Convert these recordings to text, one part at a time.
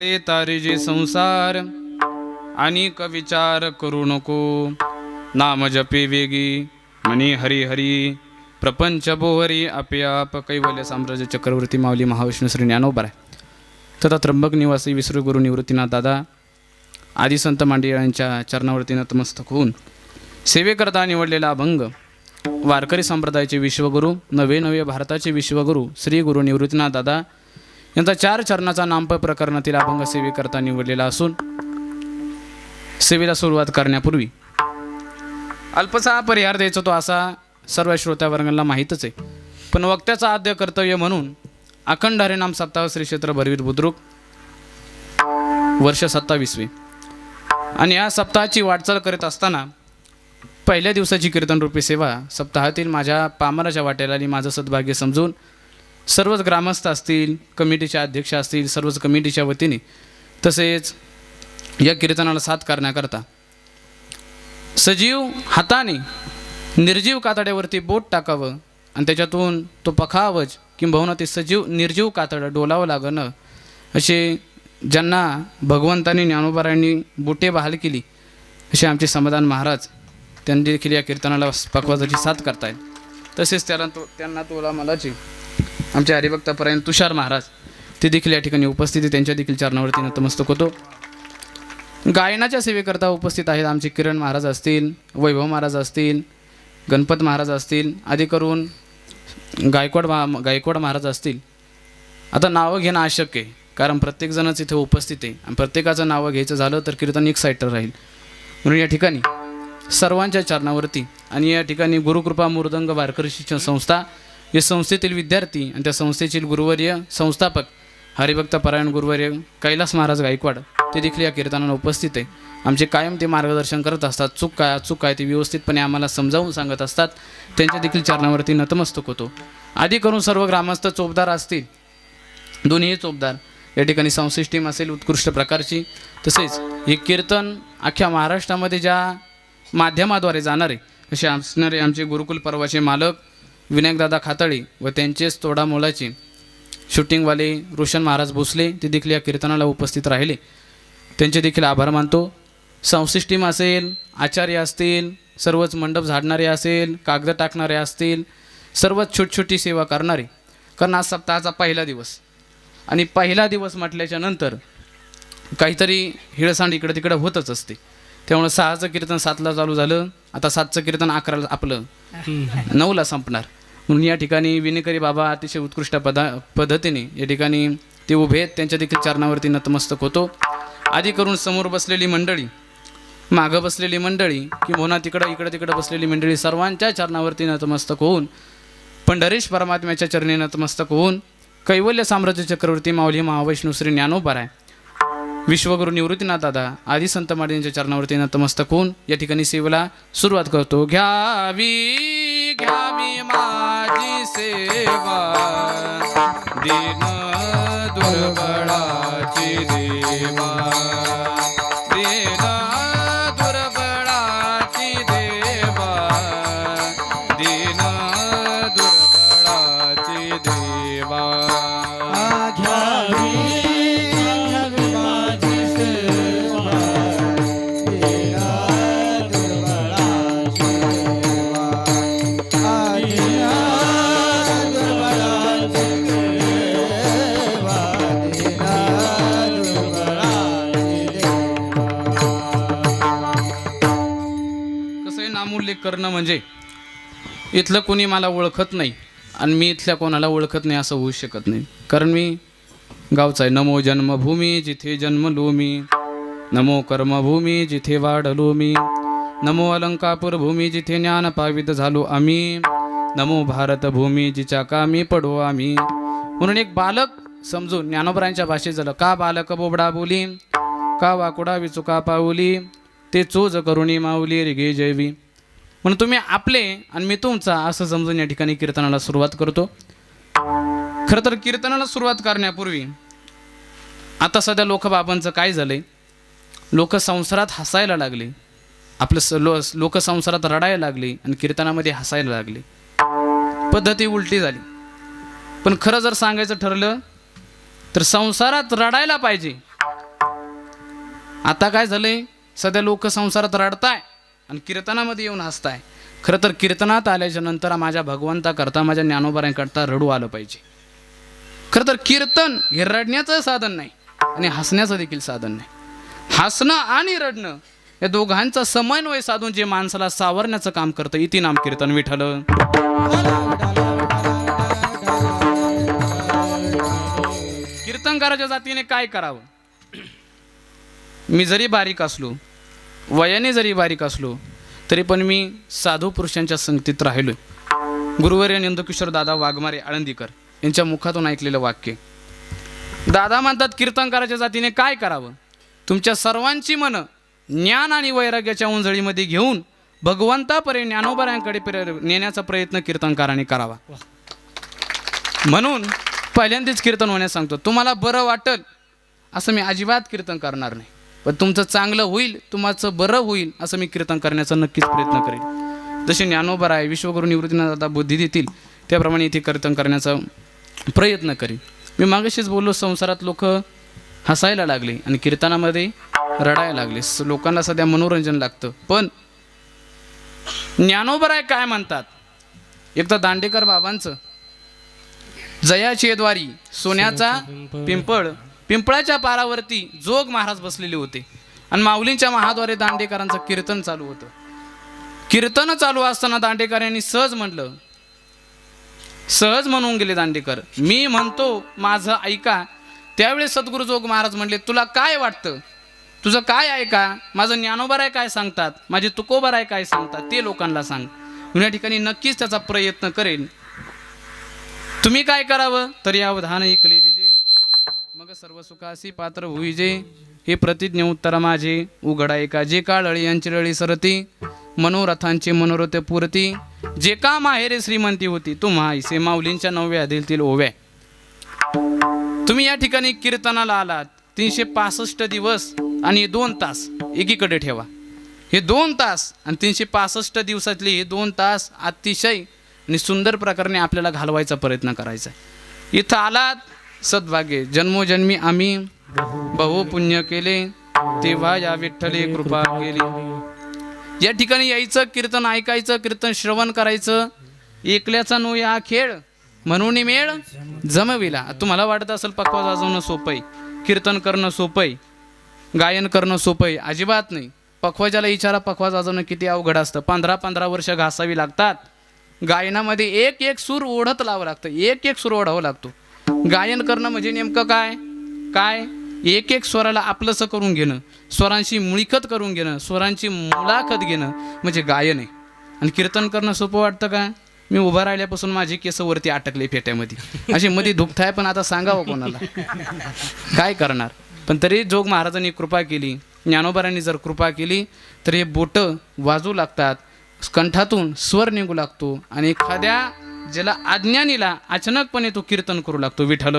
ते तारीजे संसार अनेक विचार करू नको. नाम जपे वेगी मनी हरी हरी प्रपंच बोहरी आपे आप. कैवल्य साम्राज्य चक्रवर्ती माऊली महाविष्णू श्री ज्ञानोबा तथा त्र्यंबक निवासी विसुगुरु निवृत्तीनाथ दादा आदी संत मांडियांच्या चरणावरती नतमस्तक होऊन सेवेकरता निवडलेला अभंग वारकरी संप्रदायाचे विश्वगुरू नवे भारताचे विश्वगुरू श्री गुरु निवृत्तीनाथ दादा यांचा 4 चरणाचा नामप प्रकरणातील अभंग सेवेकरता निवडलेला असून सेवेला सुरुवात करण्यापूर्वी अल्पसा परिहार द्यायचा तो असा सर्व श्रोत्यावर्गांना माहीतच आहे. पण वक्त्याचा आद्य कर्तव्य म्हणून अखंड हरिनाम सप्ताह श्री क्षेत्र भरवीर बुद्रुक वर्ष 27वे आणि या सप्ताहाची वाटचाल करीत असताना पहिल्या दिवसाची कीर्तनरूपी सेवा सप्ताहातील माझ्या पामराच्या वाटेला आणि माझं सद्भाग्य समजून सर्वच ग्रामस्थ असतील, कमिटीचे अध्यक्ष असतील, सर्वच कमिटीच्या वतीने तसेच या कीर्तनाला साथ करण्याकरता सजीव हाताने निर्जीव कातड्यावरती बोट टाकावं आणि त्याच्यातून तो पखावच किंबहुना ते सजीव निर्जीव कातडं डोलावं लागणं असे ज्यांना भगवंतांनी ज्ञानोबारायांनी बोटे बहाल केली असे आमचे समाधान महाराज त्यांनी देखील या कीर्तनाला पकवाजाची साथ करतायत. तसेच त्यांना तोला मलाची आमचे हरिभक्तपरायण तुषार महाराज ते देखील या ठिकाणी उपस्थित त्यांच्या देखील चरणावरती नतमस्तक होतो. गायनाच्या सेवेकरता उपस्थित आहेत आमचे किरण महाराज असतील, वैभव महाराज असतील, गणपत महाराज असतील, आदी करून गायकवाड महाराज असतील. आता नावं घेणं आवश्यक आहे कारण प्रत्येकजणच इथे उपस्थित आहे आणि प्रत्येकाचं नावं घ्यायचं झालं तर कीर्तन एक साईटर राहील. म्हणून या ठिकाणी सर्वांच्या चरणावरती आणि या ठिकाणी गुरुकृपा मुर्दंग वारकरी शिक्षण संस्था या संस्थेतील विद्यार्थी आणि त्या संस्थेतील गुरुवर्य संस्थापक हरिभक्तपरायण गुरुवर्य कैलास महाराज गायकवाड ते देखील या कीर्तनाला उपस्थित आहे. आमचे कायम ते मार्गदर्शन करत असतात. चूक काय अचूक काय ते व्यवस्थितपणे आम्हाला समजावून सांगत असतात. त्यांच्या देखील चरणावरती नतमस्तक होतो. आधी करून सर्व ग्रामस्थ चोपदार असतील, दोन्ही चोपदार या ठिकाणी संस्थेची टीम असेल उत्कृष्ट प्रकारची. तसेच हे कीर्तन अख्ख्या महाराष्ट्रामध्ये ज्या माध्यमाद्वारे जाणारे असे असणारे आमचे गुरुकुल पर्वाचे मालक विनायकदादा खातळी व त्यांचेच तोडामोळाचे शूटिंगवाले रोशन महाराज भोसले ते देखील या कीर्तनाला उपस्थित राहिले. त्यांचे देखील आभार मानतो. संस्थेची टीम असेल, आचार्य असतील, सर्वच मंडप झाडणारे असेल, कागद टाकणारे असतील, सर्वच छोटी सेवा करणारे. कारण आज सप्ताहाचा पहिला दिवस आणि पहिला दिवस म्हटल्याच्या नंतर काहीतरी हिळसांड इकडं तिकडं होतच असते. त्यामुळे 6चं कीर्तन 7ला चालू झालं, आता 7चं कीर्तन 11ला आपलं 9ला संपणार. म्हणून या ठिकाणी विनेकरी बाबा अतिशय उत्कृष्ट पद्धतीने या ठिकाणी ते उभे आहेत. त्यांच्या देखील चरणावरती नतमस्तक होतो. आधी करून समोर बसलेली मंडळी, मागं बसलेली मंडळी किंवा इकडं तिकडं बसलेली मंडळी सर्वांच्या चरणावरती नतमस्तक होऊन पंढरीश परमात्म्याच्या चरणी नतमस्तक होऊन कैवल्य साम्राज्य चक्रवर्ती माऊली महावैष्णू श्री ज्ञानोबा विश्वगुरु निवृत्तीनाथ दादा आदी संत मांडियांच्या चरणावरती नतमस्तक होऊन या ठिकाणी सेवेला सुरुवात करतो. घ्यावी घ्यावी माझी सेवा दीन दुर्बळाची देवा, दीन दुर्बळाची देवा, दीन दुर्बळाची देवा. नामोल्लेख करणं म्हणजे इथलं कोणी मला ओळखत नाही आणि मी इथल्या कोणाला ओळखत नाही असं होऊ शकत नाही. कारण मी गावचा आहे. नमो जन्मभूमी जिथे जन्मलो मी, नमो कर्मभूमी जिथे वाढलो मी, नमो अलंकापूर भूमी जिथे ज्ञान पावित झालो आम्ही, नमो भारतभूमी जिच्या कामी पडो आम्ही. म्हणून एक बालक समजून ज्ञानोबरांच्या भाषेत झालं. का बालक बोबडा बोली, का वाकुडा विचुका पाऊली, ते चोज करुणी माऊली रिगे जैवी. म्हणून तुम्ही आपले आणि मी तुमचा असं समजून या ठिकाणी कीर्तनाला सुरुवात करतो. खरं तर कीर्तनाला सुरुवात करण्यापूर्वी आता सध्या लोकबाबांचं काय झालंय, लोक संसारात हसायला लागले, आपलं लोक संसारात रडायला लागले आणि कीर्तनामध्ये हसायला लागले. पद्धती उलटी झाली. पण खरं जर सांगायचं ठरलं तर संसारात रडायला पाहिजे आता काय झालंय, सध्या लोक संसारात रडताय आणि कीर्तनामध्ये येऊन हसताय. खरं तर कीर्तनात आल्याच्या नंतर माझ्या भगवंताकरता, माझ्या ज्ञानोबाऱ्यांकरता रडू आलं पाहिजे. खरं तर कीर्तन हे रडण्याचं साधन नाही आणि हसण्याचं देखील साधन नाही. हसणं आणि रडणं या दोघांचा समन्वय साधून जे माणसाला सावरण्याचं काम करतं, इति नाम कीर्तन विठ्ठल. कीर्तनकाराच्या जातीने काय करावं? मी जरी बारीक असलो, वयाने जरी बारीक असलो, तरी पण मी साधू पुरुषांच्या संगतीत राहिलोय. गुरुवर्य नंदकिशोर दादा वाघमारे आळंदीकर यांच्या मुखातून ऐकलेलं वाक्य. दादा म्हणतात, कीर्तनकाराच्या जातीने काय करावं? तुमच्या सर्वांची मनं ज्ञान आणि वैराग्याच्या उंजळीमध्ये घेऊन भगवंतापर्यंत ज्ञानोबाऱ्यांकडे नेण्याचा प्रयत्न कीर्तनकाराने करावा. म्हणून पहिल्यांदाच कीर्तन होण्यास सांगतो. तुम्हाला बरं वाटेल असं मी अजिबात कीर्तन करणार नाही, पण तुमचं चांगलं होईल, तुमचं बरं होईल असं मी कीर्तन करण्याचा नक्कीच प्रयत्न करेन. जसे ज्ञानोबा विश्वगुरू निवृत्तीनाथ बुद्धी देतील त्याप्रमाणे इथे कीर्तन करण्याचा प्रयत्न करेन. मी मागाशीच बोललो, संसारात लोक हसायला लागले आणि कीर्तनामध्ये रडायला लागले. लोकांना सध्या मनोरंजन लागतं. पण ज्ञानोबराय काय म्हणतात? एक तर दांडेकर बाबांचं जयाची द्वारी सोन्याचा पिंपळ, पिंपळाच्या पारावरती जोग महाराज बसलेले होते आणि माऊलींच्या महाद्वारे दांडेकरांचं कीर्तन चालू होतं. कीर्तन चालू असताना दांडेकरांनी सहज म्हटलं, सहज म्हणून गेले दांडेकर, मी म्हणतो माझं ऐका. त्यावेळेस सद्गुरू जोग महाराज म्हणले, तुला काय वाटतं? तुझं काय ऐका? माझं ज्ञानोबाराय काय सांगतात, माझे तुकोबाराय काय सांगतात ते लोकांना सांग. या ठिकाणी नक्कीच त्याचा प्रयत्न करेन. तुम्ही काय करावं? तर यावधान ऐकले दिजे, मग सर्व सुखासी पात्र होईजे. हे प्रतिज्ञ उत्तर माझे उघडा एका, जे का लळी यांची लळी सरती, मनोरथांचे मनोरथ पुरती, जे का माहेरे श्रीमंती होती, तुम्हा ऐसे माऊलींच्या 9व्या दिलतील ओव्या. तुम्ही या ठिकाणी कीर्तनाला आलात, 365 दिवस आणि 2 तास एकीकडे ठेवा. हे 2 तास आणि 365 दिवसातले हे 2 तास अतिशय आणि सुंदर प्रकारे आपल्याला घालवायचा प्रयत्न करायचा. इथं आलात सद्भाग्य, जन्मोजन्मी आम्ही बहु पुण्य केले, तेव्हा या विठ्ठले कृपा केली. या ठिकाणी यायचं, कीर्तन ऐकायचं, कीर्तन श्रवण करायचं. एकल्याचा नो या खेळ म्हणून मेळ जमविला. तुम्हाला वाटत असेल पखवाज वाजवणं सोपं आहे, कीर्तन करणं सोपं आहे, गायन करणं सोपं आहे. अजिबात नाही. पखवाजाला विचारा, पखवाज वाजवणं किती अवघड असतं. 15-15 वर्ष घासावी लागतात. गायनामध्ये एक एक सूर ओढत लावावं लागतं, एक एक सूर ओढावं लागतो. गायन करणं म्हणजे नेमकं काय? काय एक एक स्वराला आपलंसं करून घेणं, स्वरांची मुळीखत करून घेणं, स्वरांची मुलाखत घेणं म्हणजे गायन आहे. आणि कीर्तन करणं सोपं वाटतं का? मी उभा राहिल्यापासून माझी केस वरती अटकले फेट्यामध्ये, असे मध्ये दुखताय, पण आता सांगावं कोणाला, काय करणार. पण तरी जोग महाराजांनी कृपा केली, ज्ञानोबारांनी जर कृपा केली तर हे बोटं वाजू लागतात, कंठातून स्वर निघू लागतो आणि एखाद्या ज्याला अज्ञानीला अचानकपणे तो कीर्तन करू लागतो. विठ्ठल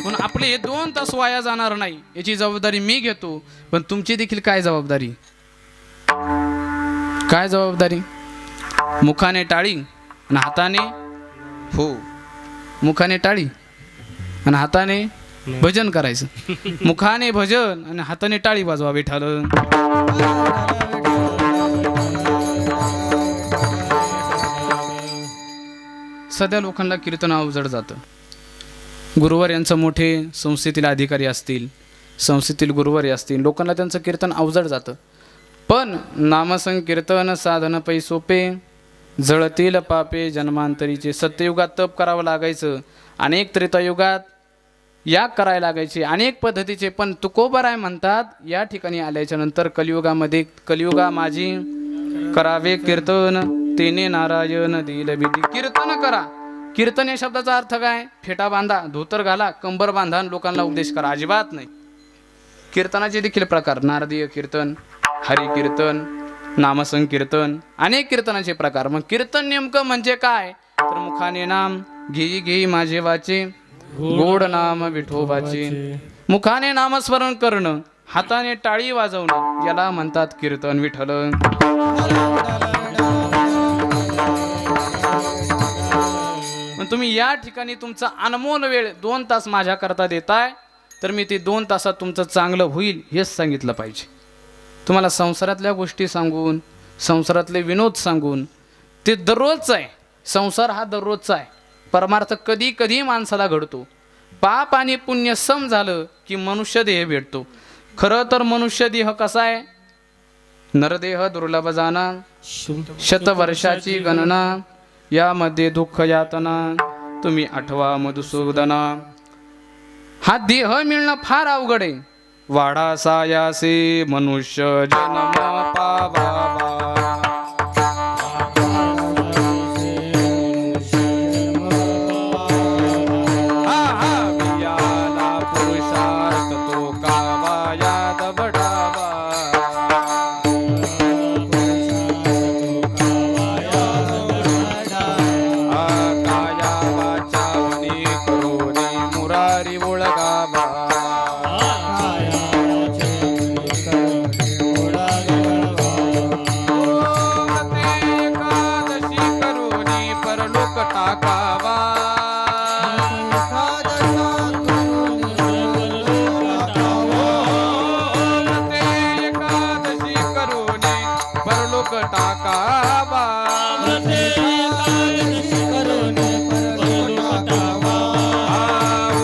पण आपले हे 2 तास वाया जाणार नाही याची जबाबदारी मी घेतो. पण तुमची देखील काय जबाबदारी? काय जबाबदारी? मुखाने टाळी आणि हाताने, हो, मुखाने टाळी आणि हाताने भजन करायचं. मुखाने भजन आणि हाताने टाळी वाजवा. विठ्ठल सध्या लोकांना कीर्तन अवजड जातं. गुरुवार यांचं मोठे संस्थेतील अधिकारी असतील, संस्थेतील गुरुवारी असतील, लोकांना त्यांचं कीर्तन अवजड जातं. पण नामसंकीर्तन साधन पै सोपे, जळतील पापे जन्मांतरीचे. सत्ययुगात तप करावं लागायचं, अनेक त्रेतायुगात याग करायला लागायचे, अनेक पद्धतीचे. पण तुकोबाराय म्हणतात या ठिकाणी आल्याच्या नंतर कलियुगामध्ये, कलियुगा माझी करावे कीर्तन, तेने नारायण दिल विधी. कीर्तन करा. कीर्तन या शब्दाचा अर्थ काय? फेटा बांधा, धोतर घाला, कंबर बांधा आणि लोकांना उपदेश करा. अजिबात नाही. कीर्तनाचे देखील प्रकार, नारदीय कीर्तन, हरी कीर्तन, नामसंकीर्तन, अनेक कीर्तनाचे प्रकार. मग कीर्तन नेमकं म्हणजे काय? तर मुखाने नाम घेई घेई माझे वाचे, गोड नाम विठोबाचे. मुखाने नामस्मरण करणं, हाताने टाळी वाजवणं याला म्हणतात कीर्तन. विठ्ठल आणि तुम्ही या ठिकाणी तुमचा अनमोल वेळ 2 तास माझ्याकरता देताय, तर मी ते 2 तासात तुमचं चांगलं होईल हेच सांगितलं पाहिजे. तुम्हाला संसारातल्या गोष्टी सांगून, संसारातले विनोद सांगून, ते दररोजचं आहे. संसार हा दररोजचा आहे. परमार्थ कधी कधी माणसाला घडतो. पाप आणि पुण्य सम झालं की मनुष्य देह भेटतो. खरं तर मनुष्य देह कसा आहे? नरदेह दुर्लभ जाना, शतवर्षाची गणना, यामध्ये दुःख यातना, तुम्ही आठवा मधुसूदना. हा देह मिळणं फार अवघड आहे. वाढा सायासे मनुष्य जन्म पावावा.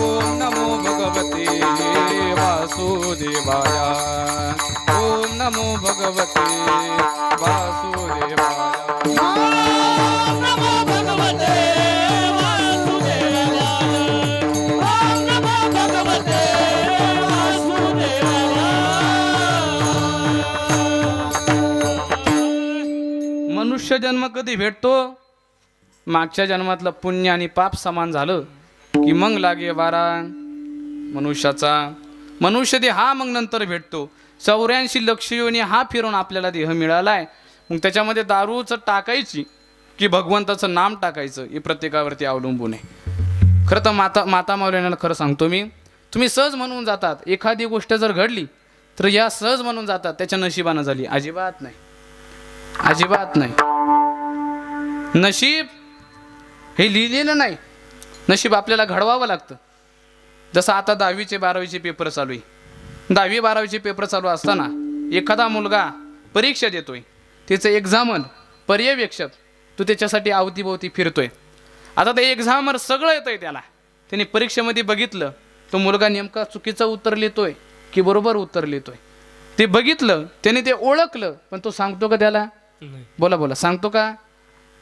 ओम नमो भगवते वासुदेवाय. ओम नमो भगवते वासुदेवाय. ओम नमो भगवते वासुदेवाय. मनुष्य जन्म कधी भेटतो? मागच्या जन्मातलं पुण्य आणि पाप समान झालं की मग लागे वारा मनुष्याचा. मनुष्य देह हा मग नंतर भेटतो. 84 लक्ष योनी हा फिरून आपल्याला देह मिळालाय. मग त्याच्यामध्ये दारूचं टाकायची की भगवंताचं नाम टाकायचं हे प्रत्येकावरती अवलंबून आहे. खरं तर माता माऊलींना खरं सांगतो मी, तुम्ही सहज म्हणून जातात. एखादी गोष्ट जर घडली तर या सहज म्हणून जातात त्याच्या नशिबानं झाली. अजिबात नाही, अजिबात नाही. नशीब हे लिहिलेलं नाही. नशीब आपल्याला घडवावं लागतं. जसं आता 10वीचे 12वीचे पेपर चालू आहे. 10वी 12वीचे पेपर चालू असताना एखादा मुलगा परीक्षा देतोय, त्याचं एक्झामर पर्यवेक्षक तो त्याच्यासाठी अवतीभोवती फिरतोय. आता ते एक्झामर सगळं येतंय त्याला. त्याने परीक्षेमध्ये बघितलं तो मुलगा नेमका चुकीचं उत्तर लिहितोय की बरोबर उत्तर लिहितोय. ते बघितलं, त्याने ते ओळखलं, पण तो सांगतो का त्याला? बोला बोला, सांगतो का?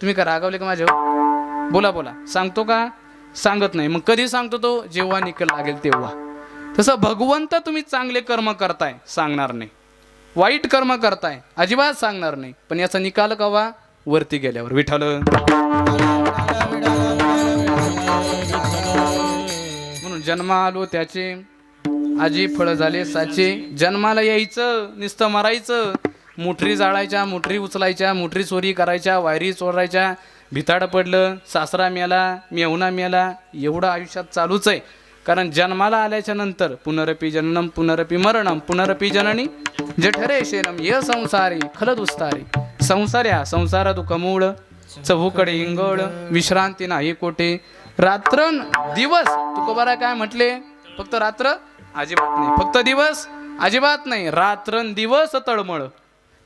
तुम्ही का रागावले का माझ्यावर? बोला बोला, सांगतो का? सांगत नाही. मग कधी सांगतो तो? जेव्हा निकाल लागेल तेव्हा. तसं भगवंत तुम्ही चांगले कर्म करताय सांगणार नाही, वाईट कर्म करताय अजिबात सांगणार नाही. पण याचा निकाल कवा? वरती गेल्यावर. विठ्ठल म्हणून जन्मा आलो त्याचे, आजी फळ झाले साचे. जन्माला यायचं नुसतं मरायचं. मुठरी जाळायच्या, मुठरी उचलायच्या, मुठरी चोरी करायच्या, वायरी चोरायच्या. भिताड पडलं, सासरा मेला, मेहुणा मेला, एवढं आयुष्यात चालूच आहे. कारण जन्माला आल्याच्या नंतर पुनरपी जननम पुनरपी मरणम पुनरपी जननी जठरे शेरम ये संसारी खलदुस्तारी. संसार्या संसार दुःखमूळ चहूकडे हिंगळ विश्रांती नाही कोठे. रात्रन दिवस तुकोबारा काय म्हटले? फक्त रात्र अजिबात नाही, फक्त दिवस अजिबात नाही. रात्रन दिवस तळमळ.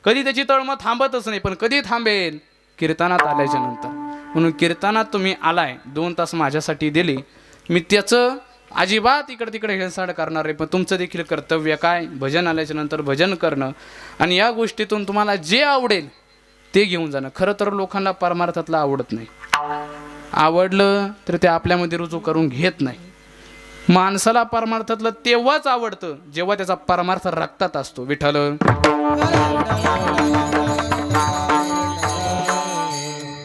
कधी त्याची तळमळ थांबतच नाही. पण कधी थांबेल? कीर्तनात आल्याच्या नंतर. म्हणून कीर्तनात तुम्ही आलाय, 2 तास माझ्यासाठी दिले, मी त्याचं अजिबात इकडे तिकडे हेळसांड करणार आहे. पण तुमचं देखील कर्तव्य काय? भजन आल्याच्या नंतर भजन करणं आणि या गोष्टीतून तुम्हाला जे आवडेल ते घेऊन जाणं. खरं तर लोकांना परमार्थातलं आवडत नाही. आवडलं तर ते आपल्यामध्ये रुजू करून घेत नाही. माणसाला परमार्थातलं तेव्हाच आवडतं जेव्हा त्याचा परमार्थ रक्तात असतो. विठ्ठल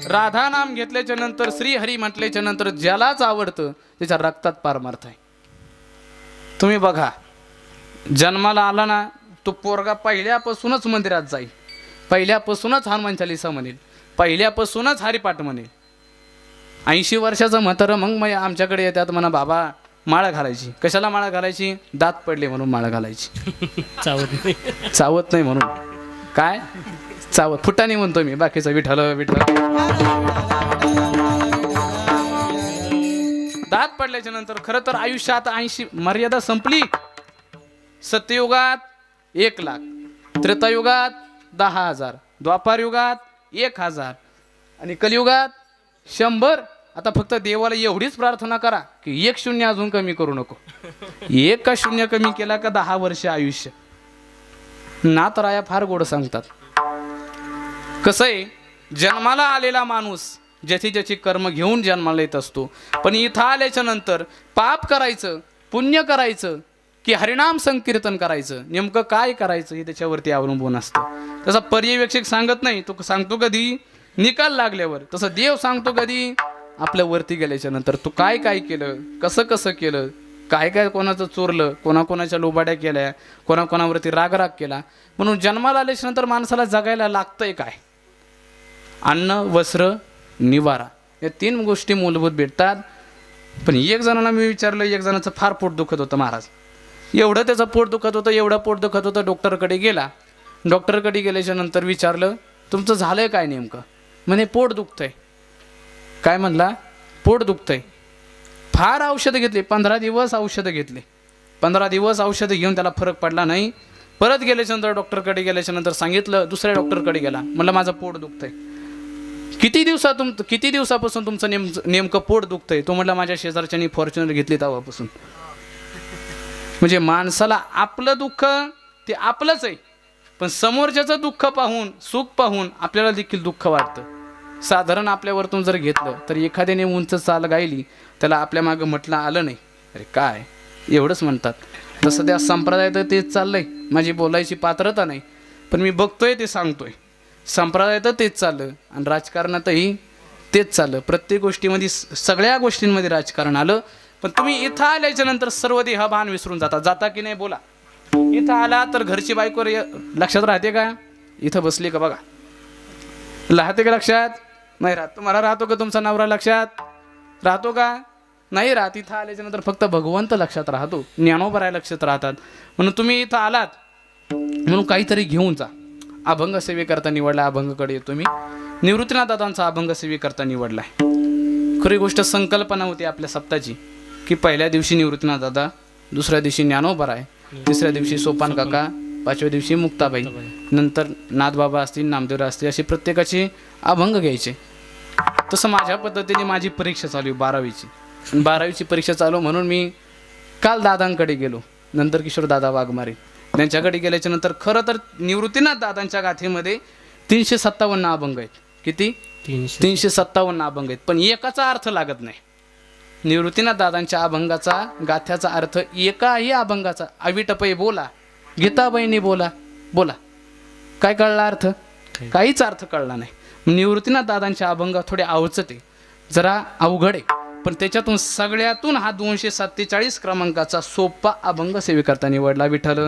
राधा नाम घेतल्याच्या नंतर, श्री हरी म्हटल्याच्या नंतर ज्यालाच आवडतं त्याच्या रक्तात पारमार्थ आहे. तुम्ही बघा, जन्माला आला ना तो पोरगा पहिल्यापासूनच मंदिरात जाईल, पहिल्यापासूनच हनुमान चालीसा म्हणेल, पहिल्यापासूनच हरिपाठ म्हणेल. 80 वर्षाचं म्हातारं मग आमच्याकडे येतात म्हणा, बाबा माळा घालायची. कशाला माळा घालायची? दात पडले म्हणून माळा घालायची. चावत नाही म्हणून. काय चावत? फुटाने म्हणतो मी, बाकीचं विठ्ठल विठ्ठल. दात पडल्याच्या नंतर खरं तर आयुष्यात 80 मर्यादा संपली. सत्ययुगात 1,00,000, त्रेतायुगात 10,000, द्वापार युगात 1,000 आणि कलियुगात 100. आता फक्त देवाला एवढीच प्रार्थना करा की 1 शून्य अजून कमी करू नको. 1 का शून्य कमी केला का 10 वर्ष आयुष्य. नाथराया फार गोड सांगतात. कसं आहे, जन्माला आलेला माणूस ज्याची ज्याची कर्म घेऊन जन्माला येत असतो, पण इथं आल्याच्या नंतर पाप करायचं, पुण्य करायचं की हरिनाम संकीर्तन करायचं, नेमकं काय करायचं हे त्याच्यावरती अवलंबून असतं. तसा पर्यवेक्षक सांगत नाही, तो सांगतो कधी निकाल लागल्यावर. तसं देव सांगतो कधी आपल्या वरती गेल्याच्या नंतर. तू काय काय केलं, कसं कसं केलं, काय काय कोणाचं चोरलं, कोणाकोणाच्या लोबाड्या केल्या, कोणाकोणावरती रागराग केला. म्हणून जन्माला आल्याच्या नंतर माणसाला जगायला लागतंय काय? अन्न, वस्त्र, निवारा, या 3 गोष्टी मूलभूत भेटतात. पण एक जणांना मी विचारलं, एक जणाचं फार पोट दुखत होतं महाराज. एवढं त्याचं पोट दुखत होतं, एवढं पोट दुखत होतं. डॉक्टरकडे गेला. डॉक्टरकडे गेल्याच्या नंतर विचारलं, तुमचं झालंय काय नेमकं? म्हणे पोट दुखतंय. काय म्हणला? पोट दुखतंय. फार औषधं घेतली, 15 दिवस औषधं घेतली. 15 दिवस औषधं घेऊन त्याला फरक पडला नाही. परत गेल्याच्या नंतर डॉक्टरकडे गेल्याच्या नंतर सांगितलं, दुसऱ्या डॉक्टरकडे गेला. म्हणलं माझं पोट दुखतंय. किती दिवसापासून तुमचं नेमकं पोट दुखतंय? तो म्हटलं माझ्या शेजारच्यानी फॉर्च्युनर घेतली तेव्हापासून. म्हणजे माणसाला आपलं दुःख ते आपलंच आहे, पण समोरच्याचं दुःख पाहून, सुख पाहून आपल्याला देखील दुःख वाटतं. साधारण आपल्यावरतून जर घेतलं तर एखाद्याने उंच चाल गायली, त्याला आपल्या मागं म्हटलं आलं नाही, अरे काय एवढंच म्हणतात. तसं त्या संप्रदायात तेच चाललंय. माझी बोलायची पात्रता नाही, पण मी बघतोय ते सांगतोय. संप्रदायात तेच चाललं आणि राजकारणातही तेच चाललं. प्रत्येक गोष्टीमध्ये, सगळ्या गोष्टींमध्ये राजकारण आलं. पण तुम्ही इथं आल्याच्या नंतर सर्व देहभान विसरून जाता की नाही? बोला. इथं आला तर घरची बायको लक्षात राहते का? इथं बसली का बघा, राहते का लक्षात? नाही राहत. तुम्हाला राहतो का तुमचा नवरा लक्षात? राहतो का? नाही राहत. इथं आल्याच्या नंतर फक्त भगवंत लक्षात राहतो, ज्ञानोबराय लक्षात राहतात. म्हणून तुम्ही इथं आलात म्हणून काहीतरी घेऊन जा. अभंग सेवेकरता निवडला, अभंगाकडे येतो मी. निवृत्तीनाथ दादांचा अभंग सेवेकरता निवडलाय. खरी गोष्ट संकल्पना होती आपल्या सप्ताची की पहिल्या दिवशी निवृत्तीनाथ दादा, दुसऱ्या दिवशी ज्ञानोबराय, तिसऱ्या दिवशी सोपान काका, 5व्या दिवशी मुक्ताबाई, नंतर नाथबाबा असतील, नामदेवरा असतील, असे प्रत्येकाचे अभंग घ्यायचे. तसं माझ्या पद्धतीने माझी परीक्षा चालू आहे 12वीची. 12वीची परीक्षा चालू म्हणून मी काल दादांकडे गेलो, नंतर किशोर दादा वाघमारे त्यांच्याकडे गेल्याच्या नंतर खरं तर निवृत्तीनाथ दादांच्या गाथेमध्ये 357 अभंग आहेत. किती? 357 अभंग आहेत. पण एकाचा अर्थ लागत नाही. निवृत्तीनाथ दादांच्या अभंगाचा, गाथ्याचा अर्थ एकाही अभंगाचा अविटपै बोला, गीताबाईंनी बोला बोला, काय कळला अर्थ? काहीच अर्थ कळला नाही. निवृत्तीनाथ दादांच्या अभंग थोडे अवचत आहे, जरा अवघड आहे. पण त्याच्यातून सगळ्यातून हा 247 क्रमांकाचा सोपा अभंग सेवेकरता निवडला. विठ्ठल.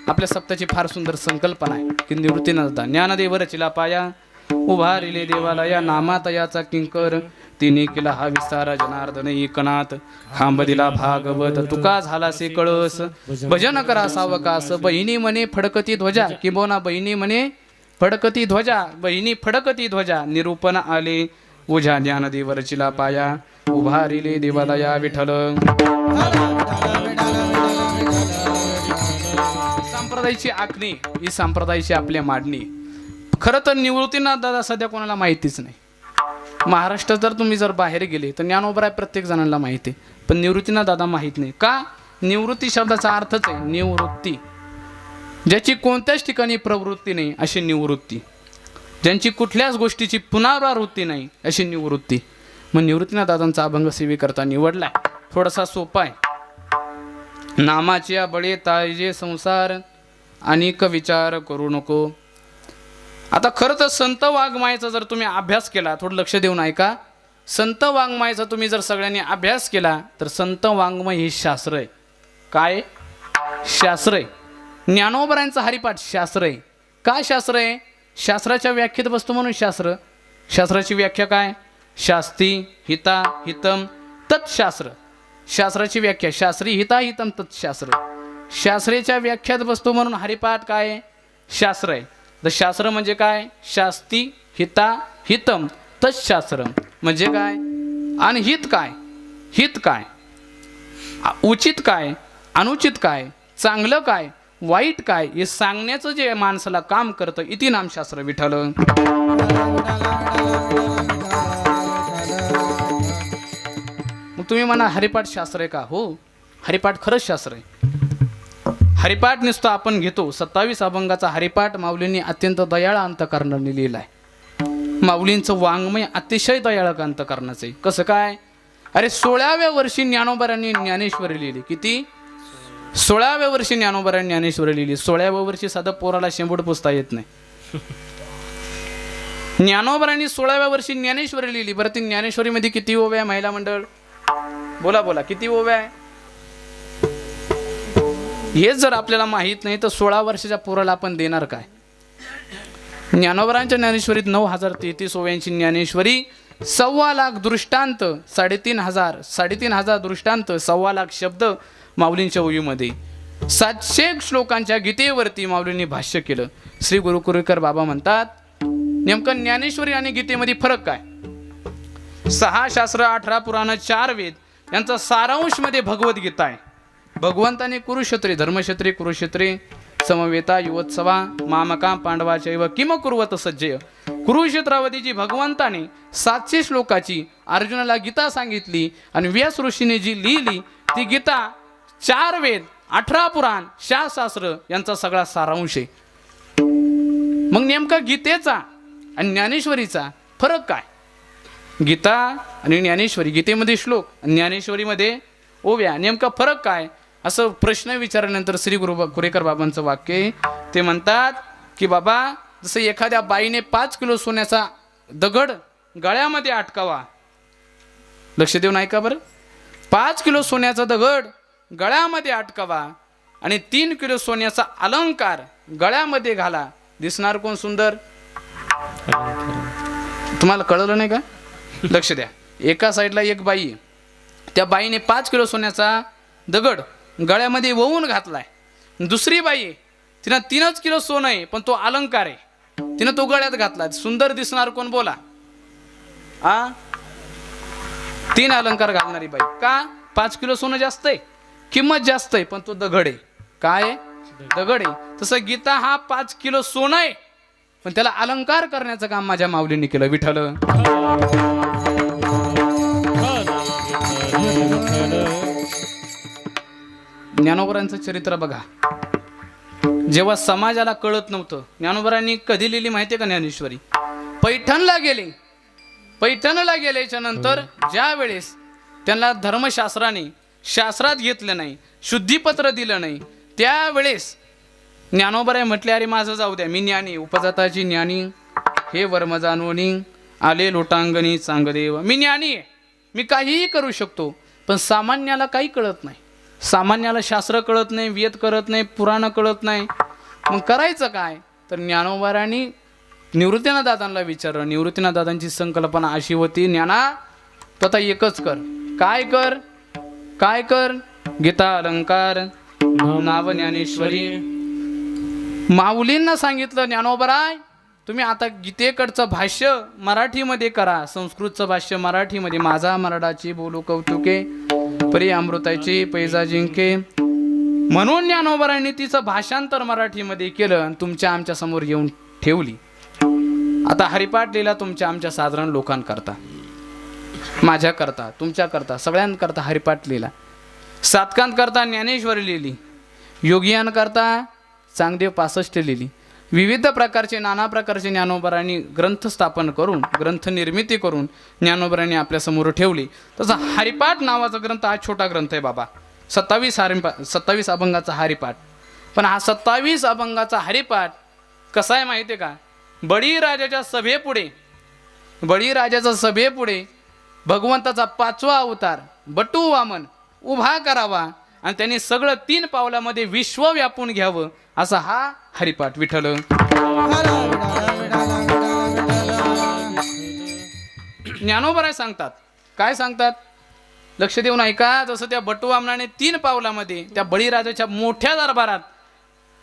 आपल्या सप्ताची फार सुंदर संकल्पना आहे की निवृत्तीनाथ दादा, ज्ञानदेव रचिला पाया, उभारिले देवाला या नामात याचा किंकर, तिने केला हा विस्तार जनार्दन एकनाथ, खांब दिला भागवत तुका झाला से कळस, भजन करा सावकास, बहिणी म्हणे फडकती ध्वजा, किंबहुना बहिणी म्हणे फडकती ध्वजा, बहिणी फडकती ध्वजा, निरूपण आले ओझा, ज्ञानदेव रचिला पाया, उभारिले देवाला या विठ्ठल. संप्रदायाची आखणी ही संप्रदायाची आपल्या मांडणी. खरं तर निवृत्तीनाथ दादा सध्या कोणाला माहितीच नाही. महाराष्ट्रात जर तुम्ही जर बाहेर गेले तर ज्ञानोबराय प्रत्येक जणांना माहिती आहे, पण निवृत्तीनाथ दादा माहीत नाही. का? निवृत्ती शब्दाचा अर्थच आहे निवृत्ती. ज्याची कोणत्याच ठिकाणी प्रवृत्ती नाही अशी निवृत्ती, ज्यांची कुठल्याच गोष्टीची पुनरावृत्ती नाही अशी निवृत्ती. मग निवृत्तीनाथ दादांचा अभंग सेवेकरता निवडलाय. थोडासा सोपा आहे. नामाच्या बळे ताजे संसार, अनेक विचार करू नको. आता खरं तर संत वाङ्मयाचा जर तुम्ही अभ्यास केला, थोडं लक्ष देऊन ऐका. संत वाङ्मयाचा तुम्ही जर सगळ्यांनी अभ्यास केला तर संत वाङ्मय हे शास्त्र आहे. काय शास्त्र आहे? ज्ञानोबरायांचा हरिपाठ शास्त्र आहे. काय शास्त्र आहे? शास्त्राच्या व्याख्येत बसतो म्हणून शास्त्र. शास्त्राची व्याख्या काय? शास्त्री हिता हितम तत्शास्त्र. शास्त्राची व्याख्या शास्त्री हिता हितम तत्शास्त्र. शास्त्रेच्या व्याख्यात बसतो म्हणून हरिपाठ काय? शास्त्र आहे. तर शास्त्र म्हणजे काय? शास्त्री हिता हितम तशास्त्रम म्हणजे काय आणि हित काय, हित काय, उचित काय, अनुचित काय, चांगलं काय, वाईट काय हे सांगण्याचं जे माणसाला काम करतं इति नामशास्त्र विठ्ठल. मग तुम्ही म्हणा हरिपाठ शास्त्र आहे का? हो, हरिपाठ खरंच शास्त्र आहे. हरिपाठ नुसतं आपण घेतो. 27 अभंगाचा हरिपाठ माऊलींनी अत्यंत दयाळ अंतकरणाने लिहिला आहे. माऊलींचं वाङ्मय अतिशय दयाळ अंतकरणाचं आहे. कसं काय? अरे 16व्या वर्षी ज्ञानोबारांनी ज्ञानेश्वरी लिहिली. किती? 16व्या वर्षी ज्ञानोबारांनी ज्ञानेश्वरी लिहिली. 16व्या वर्षी साधं पोराला शेंबूड पुसता येत नाही. ज्ञानोबारांनी 16व्या वर्षी ज्ञानेश्वरी लिहिली. बरं, ती ज्ञानेश्वरीमध्ये किती ओव्या आहे महिला मंडळ? बोला बोला, किती ओव्या आहे? हेच जर आपल्याला माहित नाही तर 16 वर्षाच्या पोराला आपण देणार काय? ज्ञानोबारांच्या ज्ञानेश्वरीत 9033 ओव्यांची ज्ञानेश्वरी, 1.25 लाख दृष्टांत, 3,500 दृष्टांत, 1.25 लाख शब्द माऊलींच्या ओवीमध्ये, 700 श्लोकांच्या गीतेवरती माऊलींनी भाष्य केलं. श्री गुरुकुरेकर बाबा म्हणतात नेमकं ज्ञानेश्वरी आणि गीतेमध्ये फरक काय? 6 शास्त्र, 18 पुराण, 4 वेद यांचा सारांश मध्ये भगवद्गीता आहे. भगवंताने कुरुक्षेत्री, धर्मक्षेत्री कुरुक्षेत्री, समवेता युवत्सवा मामका पांडवाचैव किम कुर्वत सज्जय, कुरुक्षेत्रावधी जी भगवंताने 700 श्लोकाची अर्जुनाला गीता सांगितली आणि व्यास ऋषीने जी लिहिली ती गीता 4 वेद, 18 पुराण, 6 शास्त्र यांचा सगळा सारांश आहे. मग नेमका गीतेचा आणि ज्ञानेश्वरीचा फरक काय? गीता आणि ज्ञानेश्वरी, गीतेमध्ये श्लोक, ज्ञानेश्वरीमध्ये ओव्या, नेमका फरक काय? असं प्रश्न विचारल्यानंतर श्री कुरेकर बाबांचं वाक्य ते म्हणतात की बाबा, जसं एखाद्या बाईने 5 किलो सोन्याचा दगड गळ्यामध्ये अटकावा, लक्ष देऊन ऐका बरं, 5 किलो सोन्याचा दगड गळ्यामध्ये अटकावा आणि 3 किलो सोन्याचा अलंकार गळ्यामध्ये घाला, दिसणार कोण सुंदर? तुम्हाला कळलं नाही का? लक्ष द्या. एका साईडला एक बाई आहे, त्या बाईने 5 किलो सोन्याचा दगड गळ्यामध्ये वळवून घातलाय. दुसरी बाई आहे, तिनं 3 किलो सोनं आहे पण तो अलंकार आहे, तिनं तो गळ्यात घातला. सुंदर दिसणार कोण? बोला. 3 अलंकार घालणारी बाई. का? 5 किलो सोनं जास्त आहे, किंमत जास्त आहे, पण तो दगड आहे. काय आहे? दगड आहे. तसं गीता हा 5 किलो सोनं आहे पण त्याला अलंकार करण्याचं काम माझ्या माऊलींनी केलं. विठ्ठल. ज्ञानोबारांचं चरित्र बघा. जेव्हा समाजाला कळत नव्हतं, ज्ञानोबारांनी कधी लिहिली माहितीये का ज्ञानेश्वरी? पैठणला गेले. पैठणला गेल्याच्या नंतर ज्या वेळेस त्यांना धर्मशास्त्राने शास्त्रात घेतलं नाही, शुद्धीपत्र दिलं नाही, त्यावेळेस ज्ञानोबाराय म्हटले, अरे माझं जाऊ द्या, मी ज्ञानी, उपजाताची ज्ञानी, हे वर्म जाणवणी आले लोटांगणी चांगदेव. मी ज्ञानी आहे, मी काहीही करू शकतो, पण सामान्याला काही कळत नाही. सामान्याला शास्त्र कळत नाही, वेद कळत नाही, पुराण कळत नाही. मग करायचं काय? तर ज्ञानोबारांनी निवृत्तीनाथ दादांना विचारलं. निवृत्तीनाथ दादांची संकल्पना अशी होती, ज्ञाना तो आता एकच कर. काय कर? काय कर? गीता अलंकार, नाव ज्ञानेश्वरी. माऊलींना सांगितलं, ज्ञानोबाराय तुम्ही आता गीतेकडचं भाष्य मराठीमध्ये करा, संस्कृतचं भाष्य मराठीमध्ये. माझा मराठाची बोलू कौतुके, परी अमृताची पैजा जिंके. म्हणून ज्ञानोबारांनी तिचं भाषांतर मराठीमध्ये केलं आणि तुमच्या आमच्या समोर येऊन ठेवली. आता हरिपाठ लिहिला तुमच्या आमच्या साधारण लोकांकरता, माझ्याकरता, तुमच्याकरता, सगळ्यांकरता हरिपाठ लिहिला. साधकांकरता ज्ञानेश्वरी लिहिली, योगियांकरता चांगदेव 65 लिहिली. विविध प्रकारचे, नाना प्रकारचे ज्ञानोबारांनी ग्रंथ स्थापन करून, ग्रंथ निर्मिती करून ज्ञानोबारांनी आपल्यासमोर ठेवली. तसं हरिपाठ नावाचा ग्रंथ हा छोटा ग्रंथ आहे बाबा. 27 अभंगाचा हरिपाठ. पण हा 27 अभंगाचा हरिपाठ कसा आहे माहिती आहे का? बळीराजाच्या सभेपुढे भगवंताचा 5वा अवतार बटू वामन उभा करावा आणि त्यांनी सगळं 3 पावलामध्ये विश्व व्यापून घ्यावं, असा हा हरिपाठ. विठ्ठल. ज्ञानोबाराय सांगतात. काय सांगतात? लक्ष देऊन ऐका. जसं त्या बटू वामनाने 3 पावलामध्ये त्या बळीराजाच्या मोठ्या दरबारात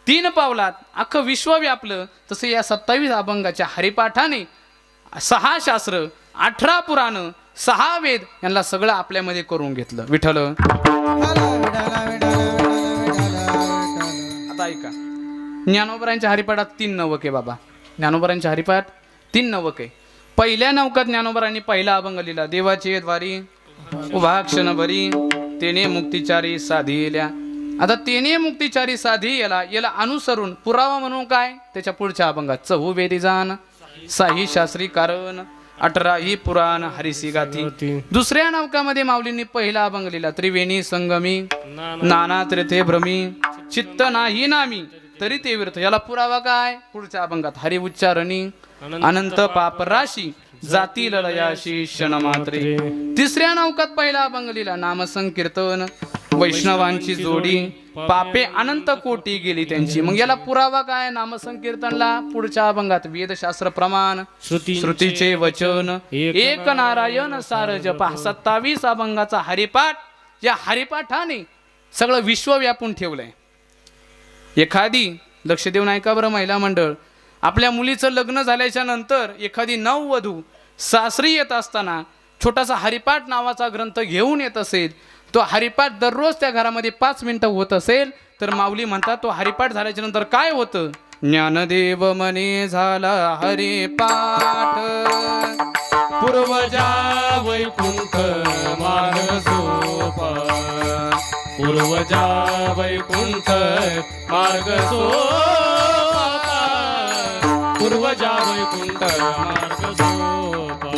3 पावलात अख्खं विश्व व्यापलं, तसं या 27 अभंगाच्या हरिपाठाने 6 शास्त्र, 18 पुराण, 6 वेद यांना सगळं आपल्यामध्ये करून घेतलं. विठ्ठल आता ऐका, ज्ञानोबरांच्या हरिपाठात 3 नवके बाबा. ज्ञानोबरांच्या हरिपाठ 3 नवके. पहिल्या नवकात ज्ञानोबरांनी पहिला अभंग लिहिला. देवाची द्वारी उभा क्षण भरी तेने मुक्तिचारी साधिल्या. आता तेने मुक्तिचारी साधी याला अनुसरून पुरावा म्हणून काय, त्याच्या पुढच्या अभंगात 4 वेदी जाण, 6 शास्त्री कारण, 18 पुराण हरिसी गाथी. दुसऱ्या नवकामध्ये माऊलींनी पहिला अभंग लिहिला. त्रिवेणी संगमी नाना तीर्थे भ्रमी चित्त नाही नामी तरी ते विरत. याला पुरावा काय, पुढच्या अभंगात हरि उच्चारणी अनंत पाप राशी जाती लयाशी क्षण मात्रे. तिसऱ्या नौकात पहिला अभंग लिहिला. नाम संकीर्तन वैष्णवांची जोडी पापे अनंत कोटी गेली त्यांची. मग याला पुरावा काय, नामसंकीर्तनला पुढच्या अभंगात वेदशास्त्र प्रमाण श्रुतीचे वचन एक नारायण सार जपा. 27 अभंगाचा हरिपाठ. या हरिपाठाने सगळं विश्व व्यापून ठेवलंय. एखादी लक्ष देऊन ऐका बरं महिला मंडळ, आपल्या मुलीचं लग्न झाल्याच्या नंतर एखादी नववधू सासरी येत असताना छोटासा हरिपाठ नावाचा ग्रंथ घेऊन येत असेल. तो हरिपाठ दररोज त्या घरामध्ये 5 मिनिटं होत असेल तर माऊली म्हणतात तो हरिपाठ झाल्याच्या नंतर काय होतं. ज्ञानदेव मने झाला हरिपाठ पूर्वजा वैकुंठ मार्ग सोपा. पूर्वजा वैकुंठ मार्ग सोपा. पूर्वजा वैकुंठ मार्ग सोपा.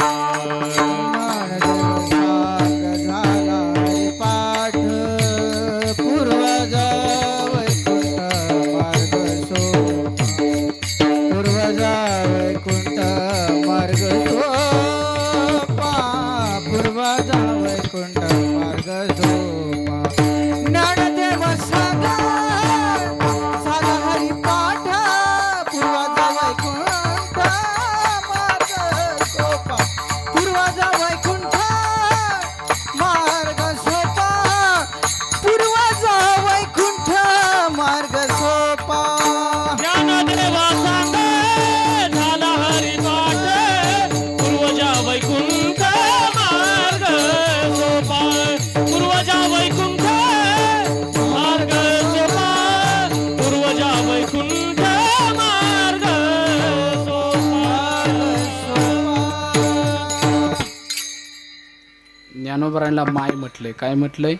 ज्ञानोबरांना माय म्हटलंय. काय म्हटलंय,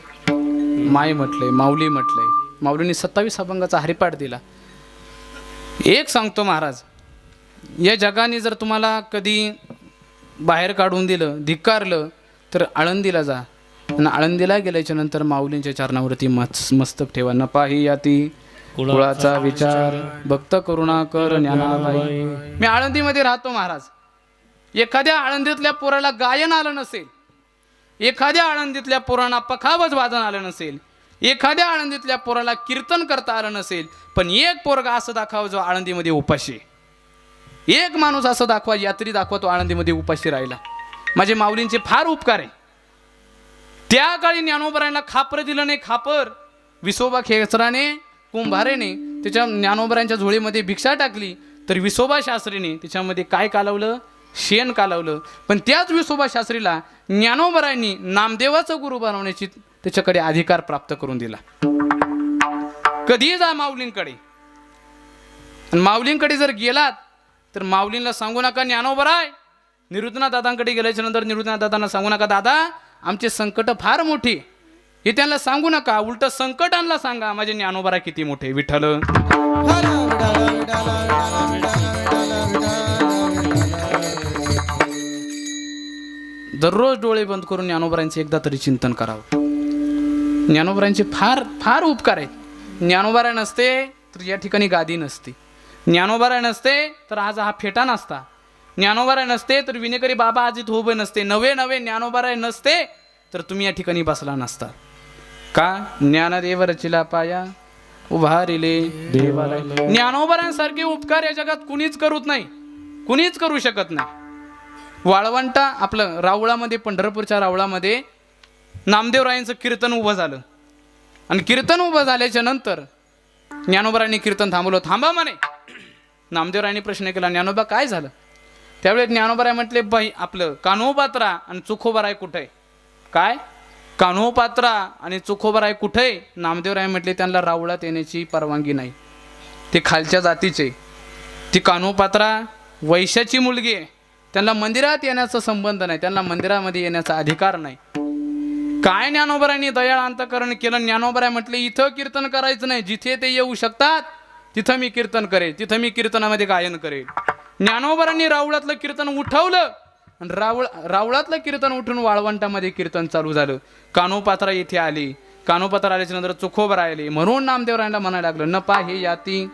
माय म्हटलंय, माऊली म्हटलंय. माऊलींनी 27 अभंगाचा हरिपाठ दिला. एक सांगतो महाराज, या जगाने जर तुम्हाला कधी बाहेर काढून दिलं, धिक्कारलं तर आळंदीला जा. आणि आळंदीला गेल्याच्या नंतर माऊलींच्या चरणावरती मस्तक ठेवा. न पाही याती कुळाचा विचार भक्त करुणा कर ज्ञानाबाई. मी आळंदीमध्ये राहतो महाराज. एखाद्या आळंदीतल्या पोराला गायन आलं नसेल, एखाद्या आळंदीतल्या पोरांना पखावज वादन आलं नसेल, एखाद्या आळंदीतल्या पोराला कीर्तन करता आलं नसेल, पण एक पोरगा असं दाखवा जो आळंदीमध्ये उपाशी. एक माणूस असं दाखवा, यात्री दाखवा तो आळंदीमध्ये उपाशी राहिला. माझे माऊलींचे फार उपकार आहे. त्या काळी ज्ञानोबरांना खापर दिलं नाही. खापर विसोबा खेचराने कुंभारेने त्याच्या ज्ञानोबरांच्या झोळीमध्ये भिक्षा टाकली तर विसोबा शास्त्रीने त्याच्यामध्ये काय कालवलं, शेण कालवलं. पण त्याच विसोबा शास्त्रीला ज्ञानोबरांनी नामदेवाचं गुरु बनवण्याची त्याच्याकडे अधिकार प्राप्त करून दिला. कधीही जा माऊलींकडे. माऊलींकडे जर गेलात तर माऊलींना सांगू नका ज्ञानोबराय. निरुद्धनाथ दादांकडे गेल्याच्या नंतर निरुद्धनाथ दादांना सांगू नका दादा आमचे संकट फार मोठी. हे त्यांना सांगू नका, उलट संकटांना सांगा माझे ज्ञानोबराय किती मोठे. विठ्ठल दररोज डोळे बंद करून ज्ञानोबरांचे एकदा तरी चिंतन करावं. ज्ञानोबरांचे फार फार उपकार आहेत. ज्ञानोबराय नसते तर या ठिकाणी गादी नसती. ज्ञानोबराय नसते तर आज हा फेटा नसता. ज्ञानोबराय नसते तर विनेकरी बाबा आज इथं उभे नसते. नवे नवे ज्ञानोबराय नसते तर तुम्ही या ठिकाणी बसला नसता. का ज्ञानदेव रचिला पाया उभारिले देवालय. ज्ञानोबरांसारखे उपकार या जगात कुणीच करूत नाही, कुणीच करू शकत नाही. वाळवंटा आपलं रावळामध्ये, पंढरपूरच्या रावळामध्ये नामदेवरायांचं कीर्तन उभं झालं. आणि कीर्तन उभं झाल्याच्या नंतर ज्ञानोबरांनी कीर्तन थांबवलं. थांबा म्हणे. नामदेवरायांनी प्रश्न केला ज्ञानोबा काय झालं. त्यावेळी ज्ञानोबराय म्हटले बाई आपलं कान्होपात्रा आणि चोखोबाराय कुठे? काय कान्होपात्रा आणि चोखोबाराय कुठे? नामदेवराय म्हटले त्यांना रावळात येण्याची परवानगी नाही, ते खालच्या जातीचे. ती कान्होपात्रा वैश्याची मुलगी आहे, त्यांना मंदिरात येण्याचा संबंध नाही, त्यांना मंदिरामध्ये येण्याचा अधिकार नाही. काय ज्ञानोबरायांनी दयाळ अंतकरण केलं. ज्ञानोबराय म्हटले इथं कीर्तन करायचं नाही, जिथे ते येऊ शकतात तिथं मी कीर्तन करेल, तिथं मी कीर्तनामध्ये गायन करेल. ज्ञानोबरांनी रावळातलं कीर्तन उठवलं आणि रावळातलं कीर्तन उठून वाळवंटामध्ये कीर्तन चालू झालं. कान्होपात्रा येथे आली. कान्होपात्रा आल्याच्या नंतर चोखोबाराय आले. म्हणून नामदेवरायांना म्हणायला लागलं नपा हे याती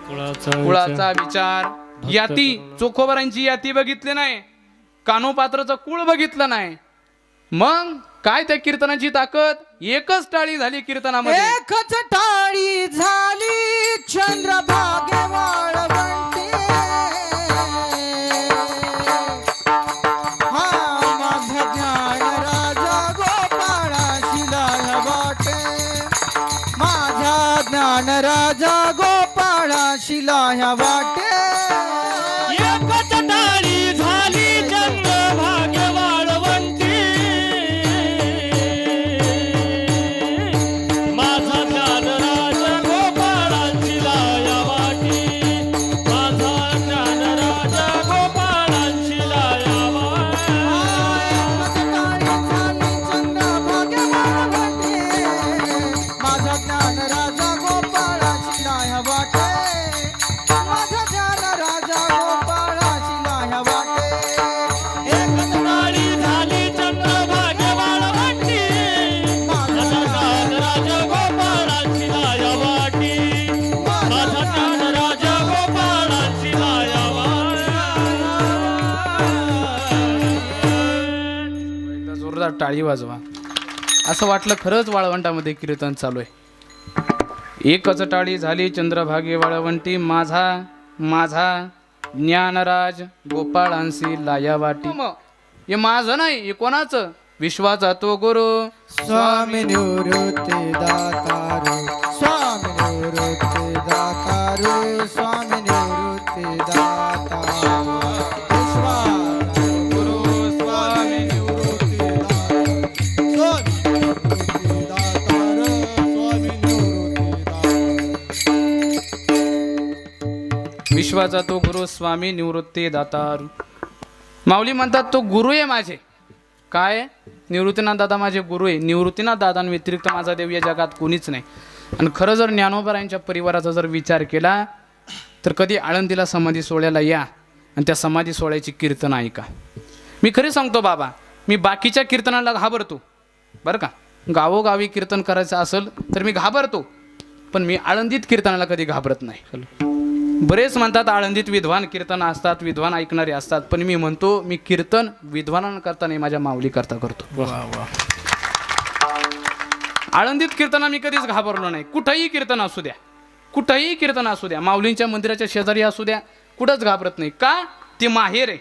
कुळाचा विचार. याती चोखोबारांची याती बघितली नाही, कान्होपात्राचं कुळ बघितलं नाही. मग काय त्या कीर्तनाची ताकद? एकच टाळी झाली कीर्तनामध्ये, एकच टाळी झाली चंद्रभागे वाळवंटी. हा माझा ज्ञान राजा गोपाळाशी लाह्या वाटे, माझा ज्ञान राजा गोपाळाशी लाह्या वाटे. एकच टाळी झाली चंद्रभागे वाळवंटी, माझा ज्ञान राजा गोपाळाची लाया वाटी, माझा ज्ञान राजा गोपाळाची लाया वाटी. माझा ज्ञान राजा गोपाळाची लाह्या वाटे, माझा ज्ञान राजा गोपाळाची लाह्या वाटे. एकच टाळी झाली चंद्रभागे वाळवंटी, माझा ज्ञान राजा गोपाळाची लाया वाटी, माझा ज्ञान राजा गोपाळाची लाया वाटी. एकदा जोरदार टाळी वाजवा. असं वाटलं खरंच वाळवंटामध्ये कीर्तन चालू आहे. एकच टाळी झाली चंद्रभागे वाळवंटी, माझा माझा ज्ञानराज गोपाळांसी लाया वाटी. हे माझं नाही, हे कोणाचं? विश्वाचा तो गुरु स्वामी निवृत्ती दातारू, स्वामी निवृत्ती दातारू, स्वामी निवृत्ती दातारू. विश्वाचा गुरु स्वामी निवृत्ती दातारू, स्वामी निवृत्ती दातारू, स्वामी निवृत्ती दातारू. विश्वाचा तो गुरु स्वामी निवृत्ती दातारू. माऊली म्हणतात तो गुरु आहे माझे. काय? निवृत्तीनाथ दादा माझे गुरु आहे. निवृत्तीनाथ दादांव्यतिरिक्त माझा देव या जगात कोणीच नाही. आणि खरं जर ज्ञानोबरायांच्या परिवाराचा जर विचार केला तर कधी आळंदीला समाधी सोहळ्याला या आणि त्या समाधी सोहळ्याची कीर्तन ऐका. मी खरे सांगतो बाबा, मी बाकीच्या कीर्तनाला घाबरतो बरं का, गावोगावी कीर्तन करायचं असेल तर मी घाबरतो, पण मी आळंदीत कीर्तनाला कधी घाबरत नाही. बरेच म्हणतात आळंदीत विद्वान कीर्तन असतात, विद्वान ऐकणारे असतात, पण मी म्हणतो मी कीर्तन विद्वानांकरता नाही, माझ्या माऊली करता करतो. आळंदीत कीर्तना मी कधीच घाबरलो नाही. कुठंही कीर्तन असू द्या, कुठंही कीर्तन असू द्या, माऊलींच्या मंदिराच्या शेजारी असू द्या, कुठंच घाबरत नाही. का? ते माहेर आहे,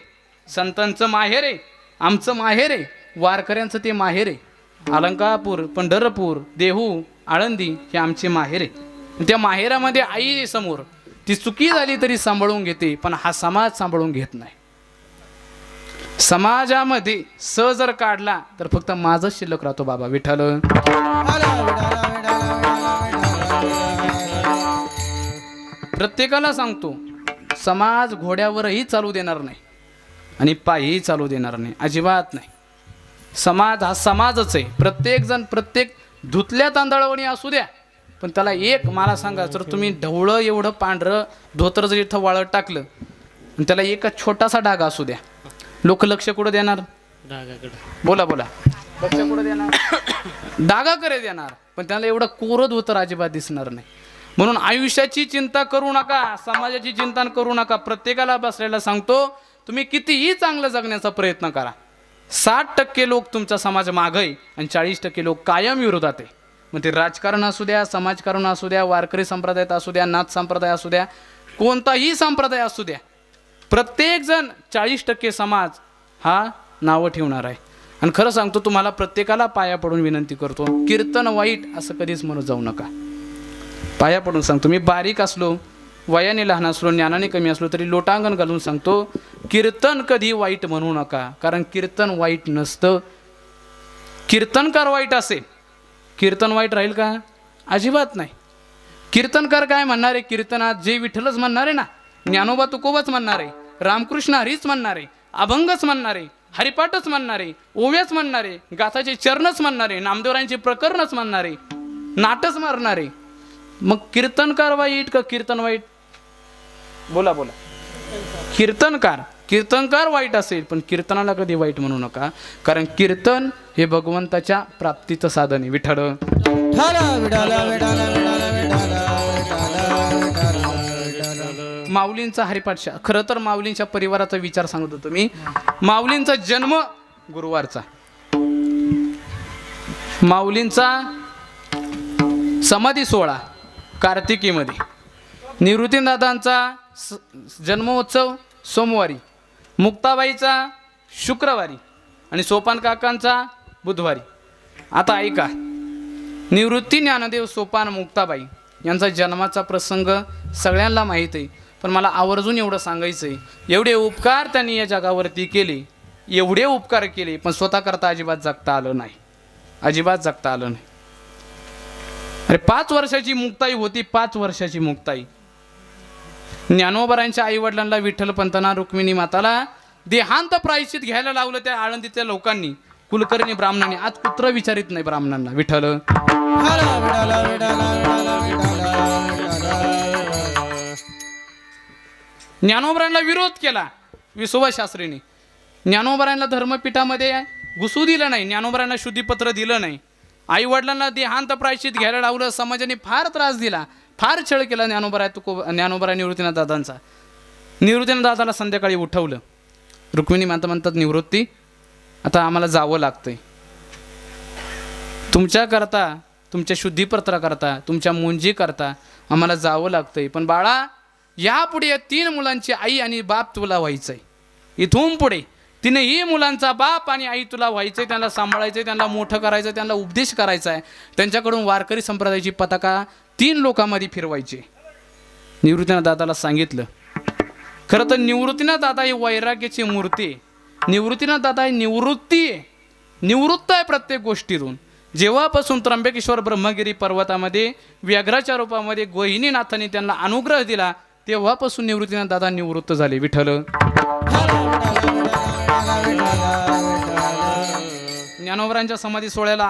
संतांचं माहेर आहे, आमचं माहेर आहे, वारकऱ्यांचं ते माहेर आहे. अलंकापूर, पंढरपूर, देहू, आळंदी हे आमचे माहेर आहे. त्या माहेरामध्ये आई समोर ती चुकी झाली तरी सांभाळून घेते, पण हा समाज सांभाळून घेत नाही. समाजामध्ये स जर काढला तर फक्त माझंच शिल्लक राहतो. बाबा विठ्ठल. प्रत्येकाला सांगतो, समाज घोड्यावरही चालू देणार नाही आणि पायीही चालू देणार नाही, अजिबात नाही. समाज हा समाजच आहे. प्रत्येक जण प्रत्येक धुतल्या तांदळावणी असू द्या, पण त्याला एक मला सांगा, जर तुम्ही ढवळं एवढं पांढरं धोतर जर इथं वाळत टाकलं आणि त्याला एक छोटासा डाग असू द्या, लोक लक्ष कुठं देणार? बोला बोला, लक्ष कुठं देणार? डागाकडे देणार, पण त्याला एवढं कोरं धोतर अजिबात दिसणार नाही. म्हणून आयुष्याची चिंता करू नका, समाजाची चिंता करू नका. प्रत्येकाला बसलेला सांगतो, तुम्ही कितीही चांगलं जगण्याचा प्रयत्न करा. 60% लोक तुमचा समाज मागं आहे आणि 40% लोक कायम विरोधात आहे. मग ते राजकारण असू द्या, समाजकारण असू द्या, वारकरी संप्रदायात असू द्या, नाथ संप्रदाय असू द्या, कोणताही संप्रदाय असू द्या, प्रत्येक जण 40% समाज हा नावं ठेवणार आहे. आणि खरं सांगतो तुम्हाला, प्रत्येकाला पाया पडून विनंती करतो, कीर्तन वाईट असं कधीच म्हणत जाऊ नका. पाया पडून सांगतो, मी बारीक असलो, वयाने लहान असलो ज्ञानाने कमी असलो तरी लोटांगण घालून सांगतो, कीर्तन कधी वाईट म्हणू नका, कारण कीर्तन वाईट नसतं. कीर्तनकार वाईट असेल, कीर्तन वाईट राहील का? अजिबात नाही. कीर्तनकार काय म्हणणार आहे? कीर्तनात जे विठ्ठलच म्हणणार आहे ना, ज्ञानोबा तुकोबाच म्हणणार आहे, रामकृष्ण हरीच म्हणणार आहे, अभंगच म्हणणार आहे, हरिपाठच म्हणणार आहे, ओव्याच म्हणणार आहे, गाथाचे चरणच म्हणणार आहे, नामदेवरायांचे प्रकरणच म्हणणार आहे, नाटच मारणार आहे. मग कीर्तनकार वाईट का कीर्तन वाईट? बोला बोला. कीर्तनकार वाईट असेल, पण कीर्तनाला कधी वाईट म्हणू नका, कारण कीर्तन हे भगवंताच्या प्राप्तीचं साधन आहे. विठ्ठल माऊलींचा हरिपाठ. खरं तर माऊलींच्या परिवाराचा विचार सांगत होतो मी. माऊलींचा जन्म गुरुवारचा, माऊलींचा समाधी सोहळा कार्तिकीमध्ये, निवृत्तीदादांचा जन्मोत्सव सोमवारी, मुक्ताबाईचा शुक्रवारी आणि सोपान काकांचा बुधवारी. आता ऐका, निवृत्ती ज्ञानदेव सोपान मुक्ताबाई यांचा जन्माचा प्रसंग सगळ्यांना माहीत आहे, पण मला आवर्जून एवढं सांगायचं आहे, एवढे उपकार त्यांनी या जगावरती केले, एवढे उपकार केले, पण स्वतः करता अजिबात जगता आलं नाही, अजिबात जगता आलं नाही. अरे 5 वर्षाची मुक्ताई होती, 5 वर्षाची मुक्ताई. ज्ञानोबरांच्या आई वडिलांना, विठ्ठल पंतना, रुक्मिणी माताला देहांत प्रायश्चित घ्यायला लावलं त्या आळंदीतल्या लोकांनी, कुलकर्णी ब्राह्मणांनी. आज कुत्र विचारित नाही ब्राह्मणांना. विठ्ठल ज्ञानोबरांना विरोध केला विसोबा शास्त्रीने. ज्ञानोबरांना धर्मपीठामध्ये घुसू दिलं नाही, ज्ञानोबरांना शुद्धीपत्र दिलं नाही, आई वडिलांना देहांत प्रायश्चित घ्यायला लावलं, समाजाने फार त्रास दिला, फार छळ केला ज्ञानोबरा निवृत्तीनाथ दादांचा. निवृत्तीनाथ दादाला संध्याकाळी उठवलं. रुक्मिणी माता म्हणतात, निवृत्ती आता आम्हाला जावं लागतंय, तुमच्याकरता, तुमच्या शुद्धीपत्राकरता, तुमच्या मुंजीकरता आम्हाला जावं लागतंय, पण बाळा यापुढे या 3 मुलांची आई आणि बाप तुला व्हायचंय. इथून पुढे 3ही मुलांचा बाप आणि आई तुला व्हायचंय, त्यांना सांभाळायचंय, त्यांना मोठं करायचं, त्यांना उपदेश करायचा आहे, त्यांच्याकडून वारकरी संप्रदायाची पताका 3 लोकांमध्ये फिरवायची. निवृत्तीनाथ दादाला सांगितलं. खरं तर निवृत्तीनाथ दादा ही वैराग्याची मूर्ती आहे. निवृत्तीनाथ दादा ही निवृत्ती आहे, निवृत्त आहे प्रत्येक गोष्टीतून. जेव्हापासून त्र्यंबकेश्वर ब्रह्मगिरी पर्वतामध्ये व्याघ्राच्या रूपामध्ये गोहिनीनाथांनी त्यांना अनुग्रह दिला, तेव्हापासून निवृत्तीनाथ दादा निवृत्त झाले. विठ्ठल ज्ञानोबरांच्या समाधी सोहळ्याला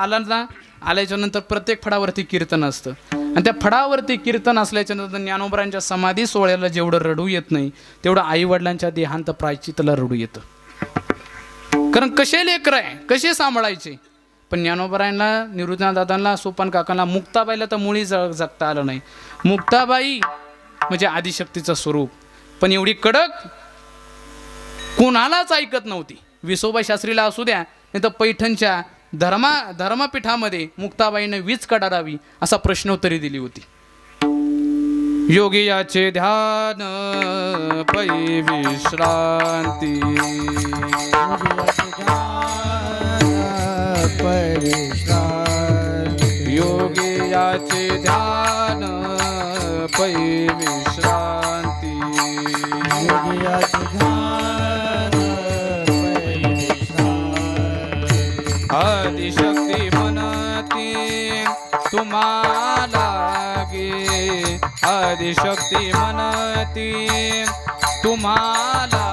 आल्याच्या नंतर प्रत्येक फडावरती कीर्तन असतं, आणि त्या फडावरती कीर्तन असल्याच्या नंतर ज्ञानोबरांच्या समाधी सोहळ्याला जेवढं रडू येत नाही, तेवढं आई वडिलांच्या देहांत प्रायश्चित्ताला रडू येतं. कारण कसे लेकर आहे, कसे सांभाळायचे. पण ज्ञानोबरांना, निवृत्तीनाथ दादांना, सोपान काकांना, मुक्ताबाईला तर मुळी जगता आलं नाही. मुक्ताबाई म्हणजे आदिशक्तीचं स्वरूप, पण एवढी कडक कोणालाच ऐकत नव्हती. विसोबा शास्त्रीला असू द्या, नाही तर पैठणच्या धर्मपीठामध्ये मुक्ताबाईने वीज काढावी असा प्रश्नोत्तरी दिली होती. योगी याचे ध्यान पै विश्रांती, योगी याचे ध्यान पै विश्रांती, आदिशक्ती म्हणती तुम्हाला गे, आदिशक्ती म्हणती तुम्हाला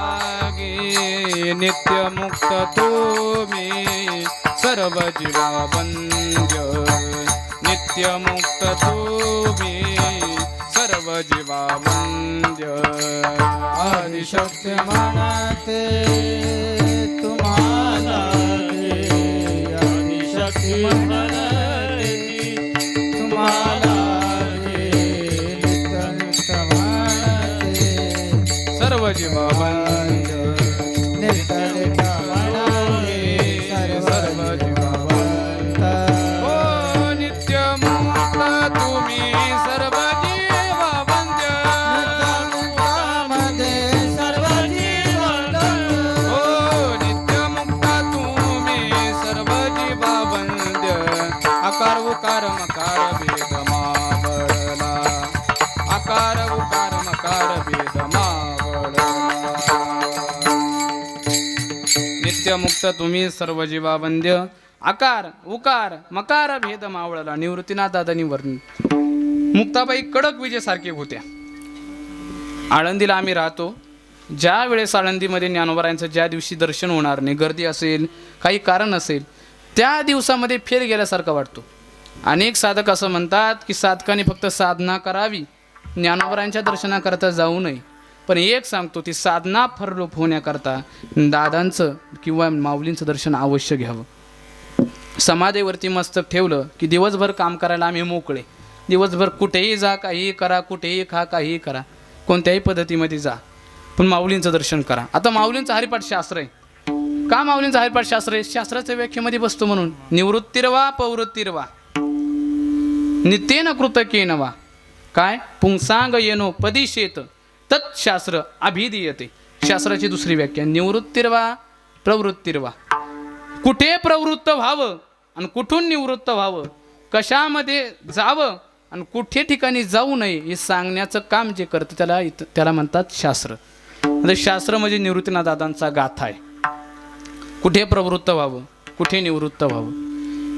गे, नित्यमुक्त तुम्ही सर्व जीवावंद्य, नित्यमुक्त तुम्ही सर्व जीवावंद्य, आदिशक्ती म्हणते तुम्हाला गे, आदिशक्ती म्हणते तुम्हाला गे, नित्यमुक्त म्हणते सर्व जीवावंद्य, मुक्त तुम्ही सर्व जीवा वंद्य आकार उकार मकार भेद मावळला निवृत्तीनाथ दादानी वर्णित. मुक्ताबाई कडक विजेसारखे होत्या. आळंदीला आम्ही राहतो. ज्या वेळेस आळंदीमध्ये ज्ञानोबरायांचं ज्या दिवशी दर्शन होणार नाही, गर्दी असेल, काही कारण असेल, त्या दिवसामध्ये फेल गेल्यासारखा वाटतो. अनेक साधक असं म्हणतात की साधकाने फक्त साधना करावी, ज्ञानोबरायांच्या दर्शनाकरता जाऊ नये. पण एक सांगतो, ती साधना फरलोप होण्याकरता दादांचं किंवा माऊलींचं दर्शन अवश्य घ्यावं. समाधीवरती मस्तक ठेवलं की दिवसभर काम करायला आम्ही मोकळे. दिवसभर कुठेही जा, काहीही करा, कुठेही खा, काहीही करा, कोणत्याही पद्धतीमध्ये जा, पण माऊलींचं दर्शन करा. आता माऊलींचं हरिपाठ शास्त्र आहे. का माऊलींचं हरिपाठ शास्त्र आहे? शास्त्राच्या व्याख्येमध्ये बसतो म्हणून. निवृत्तिर्वा पौवृत्तिर्वा नित्येन कृतकेन वा काय पुंसांग येनो पदिशेत तत्शास्त्र अभिधीयते. शास्त्राची दुसरी व्याख्या निवृत्तिर्वा प्रवृत्तिर्वा. कुठे प्रवृत्त व्हावं आणि कुठून निवृत्त व्हावं, कशामध्ये जावं आणि कुठे ठिकाणी जाऊ नये, हे सांगण्याचं काम जे करतं त्याला म्हणतात शास्त्र. म्हणजे शास्त्र म्हणजे निवृत्तीनाथ दादांचा गाथा आहे. कुठे प्रवृत्त व्हावं, कुठे निवृत्त व्हावं.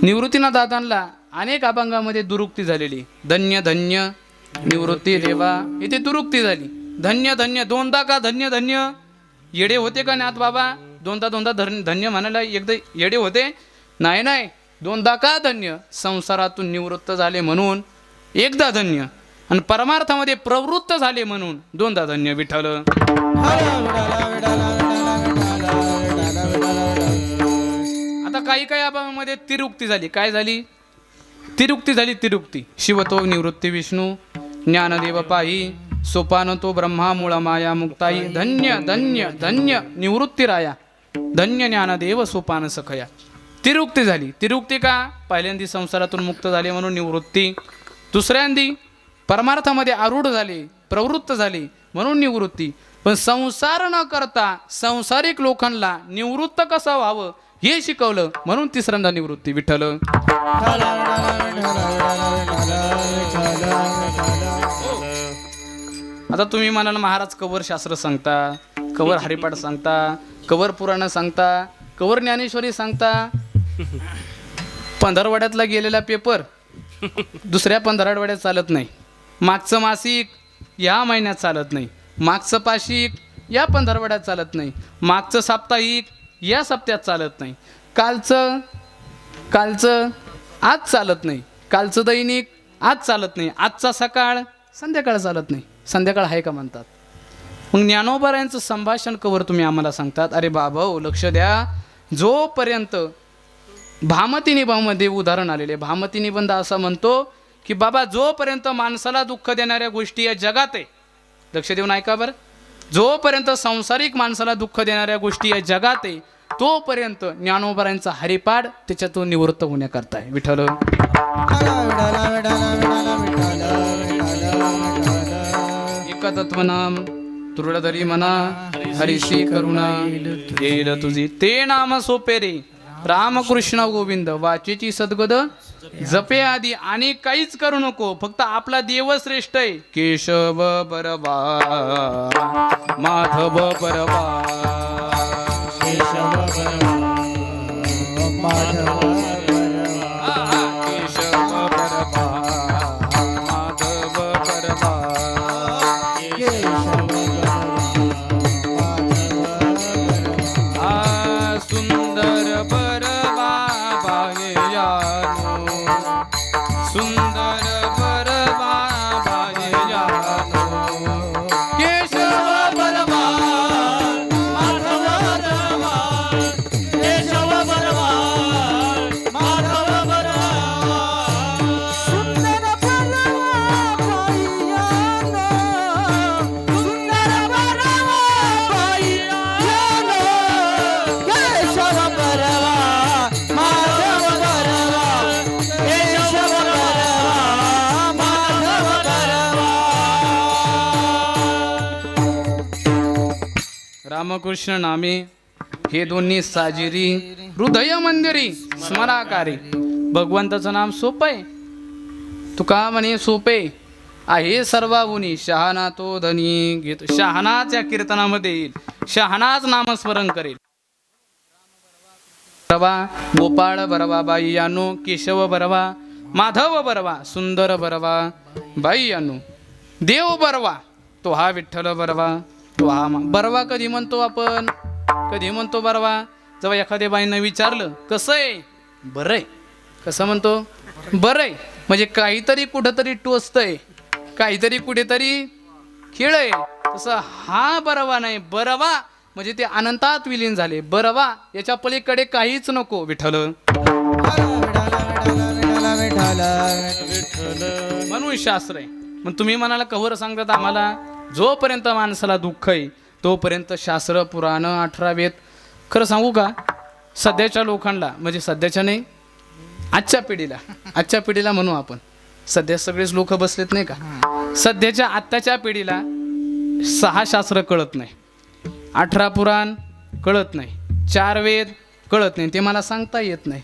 निवृत्तीनाथ दादांना अनेक अभंगामध्ये दुरुक्ती झालेली. धन्य धन्य निवृत्ती देवा, इथे दुरुक्ती झाली. धन्य धन्य दोनदा का धन्य धन्य? येडे होते का नाथ बाबा? दोनदा धन्य म्हणायला एकदा येडे होते? नाही, दोनदा का धन्य? संसारातून निवृत्त झाले म्हणून एकदा धन्य, आणि परमार्थामध्ये प्रवृत्त झाले म्हणून दोनदा धन्य. विठ्ठल आता काही अभावामध्ये तिरुक्ती झाली. काय झाली? तिरुक्ती झाली. तिरुक्ती शिवतो निवृत्ती विष्णू ज्ञानदेव पाही सोपान तो ब्रह्मा मूळ माया मुक्ताई. धन्य धन्य धन्य निवृत्ती राया, धन्य ज्ञानदेव सोपान सखया. तिरुक्ती झाली. तिरुक्ती का? पहिल्यांदी संसारातून मुक्त झाले म्हणून निवृत्ती. दुसऱ्यांदी परमार्थामध्ये आरूढ झाले, प्रवृत्त झाले म्हणून निवृत्ती. पण संसार न करता संसारिक लोकांना निवृत्त कसं व्हावं हे शिकवलं म्हणून तिसऱ्यांदा निवृत्ती. विठ्ठल आता तुम्ही म्हणाल महाराज कवर शास्त्र सांगता, कवर हरिपाठ सांगता, कवर पुराण सांगता, कवर ज्ञानेश्वरी सांगता. पंधरवड्यातला गेलेला पेपर दुसऱ्या पंधरवड्यात चालत नाही. मागचं मासिक या महिन्यात चालत नाही. मागचं पाशिक या पंधरवड्यात चालत नाही. मागचं साप्ताहिक या सप्त्यात चालत नाही. कालचं आज चालत नाही. कालचं दैनिक आज चालत नाही. आजचा सकाळ संध्याकाळ चालत नाही. संध्याकाळ आहे का म्हणतात. मग ज्ञानोबरायांचं संभाषण कवर तुम्ही आम्हाला सांगतात. अरे बाबा लक्ष द्या. जोपर्यंत भामती निबंधामध्ये उदाहरण आलेले, भामती निबंध असा म्हणतो की बाबा जोपर्यंत माणसाला दुःख देणाऱ्या गोष्टी या जगात आहे, लक्ष देऊन ऐका बरं, जोपर्यंत संसारिक माणसाला दुःख देणाऱ्या गोष्टी या जगात आहे तोपर्यंत ज्ञानोबरायांचा हरिपाठ त्याच्यातून निवृत्त होण्याकरता आहे. विठ्ठल एकतत्वनाम तुरळधरी मना हरिशी करुणा येईल तुझी. ते नाम सोपे रे रामकृष्ण गोविंद वाचेची सद्गद जपे आधी आणि काहीच करू नको. फक्त आपला देव श्रेष्ठ आहे. केशव बरवा माधव बरवा केशव बरवा माधव बरवा केशव बरवा माधव बरवा केशव सुंदर बरवा बाययानो सुंदर बरवा बाययानो केशव बरवा माधव बरवा केशव बरवा माधव बरवा सुंदर बरवा बाईयानो, सुंदर बरवा बाईयानो, केशव बरवा माधव बरवा केशव बरवा माधव बरवा. रामकृष्ण नामे हे दोन्ही साजिरी हृदय मंदिरी स्मराकारी. भगवंताचं नाम सोपं आहे. तुका म्हणे सोपे आहे सर्वाहुनी शहाणा तो धनी घेतो. शहाणाच या कीर्तनामध्ये येईल. शहाणाच नामस्मरण करेल. बरवा, गोपाळ बरवा बाई यानो, केशव बरवा, माधव बरवा, सुंदर बरवा बाई यानो, देव बरवा, तो हा विठ्ठल बरवा, तो हा बरवा. कधी म्हणतो आपण, कधी म्हणतो बरवा? जेव्हा एखाद्या बाईनं विचारलं कसं आहे, बरं आहे. कसं म्हणतो? बरं आहे. म्हणजे काहीतरी कुठंतरी टोचतंय, काहीतरी कुठेतरी खेळ आहे. तसं हा बरवा नाही, बरवा म्हणजे ते अनंतात विलीन झाले. बरवा याच्या पलीकडे काहीच नको. विठ्ठल म्हणून शास्त्र आहे. मग तुम्ही म्हणाला कव्हर सांगतात आम्हाला, जोपर्यंत माणसाला दुःख आहे तोपर्यंत शास्त्र पुराण 18 वेद. खरं सांगू का, सध्याच्या लोकांना, म्हणजे सध्याच्या नाही, आजच्या पिढीला म्हणू आपण, सध्या सगळेच लोक बसलेत नाही का, सध्याच्या आत्ताच्या पिढीला 6 शास्त्र कळत नाही, 18 पुराण कळत नाही, 4 वेद कळत नाही, ते मला सांगता येत नाही.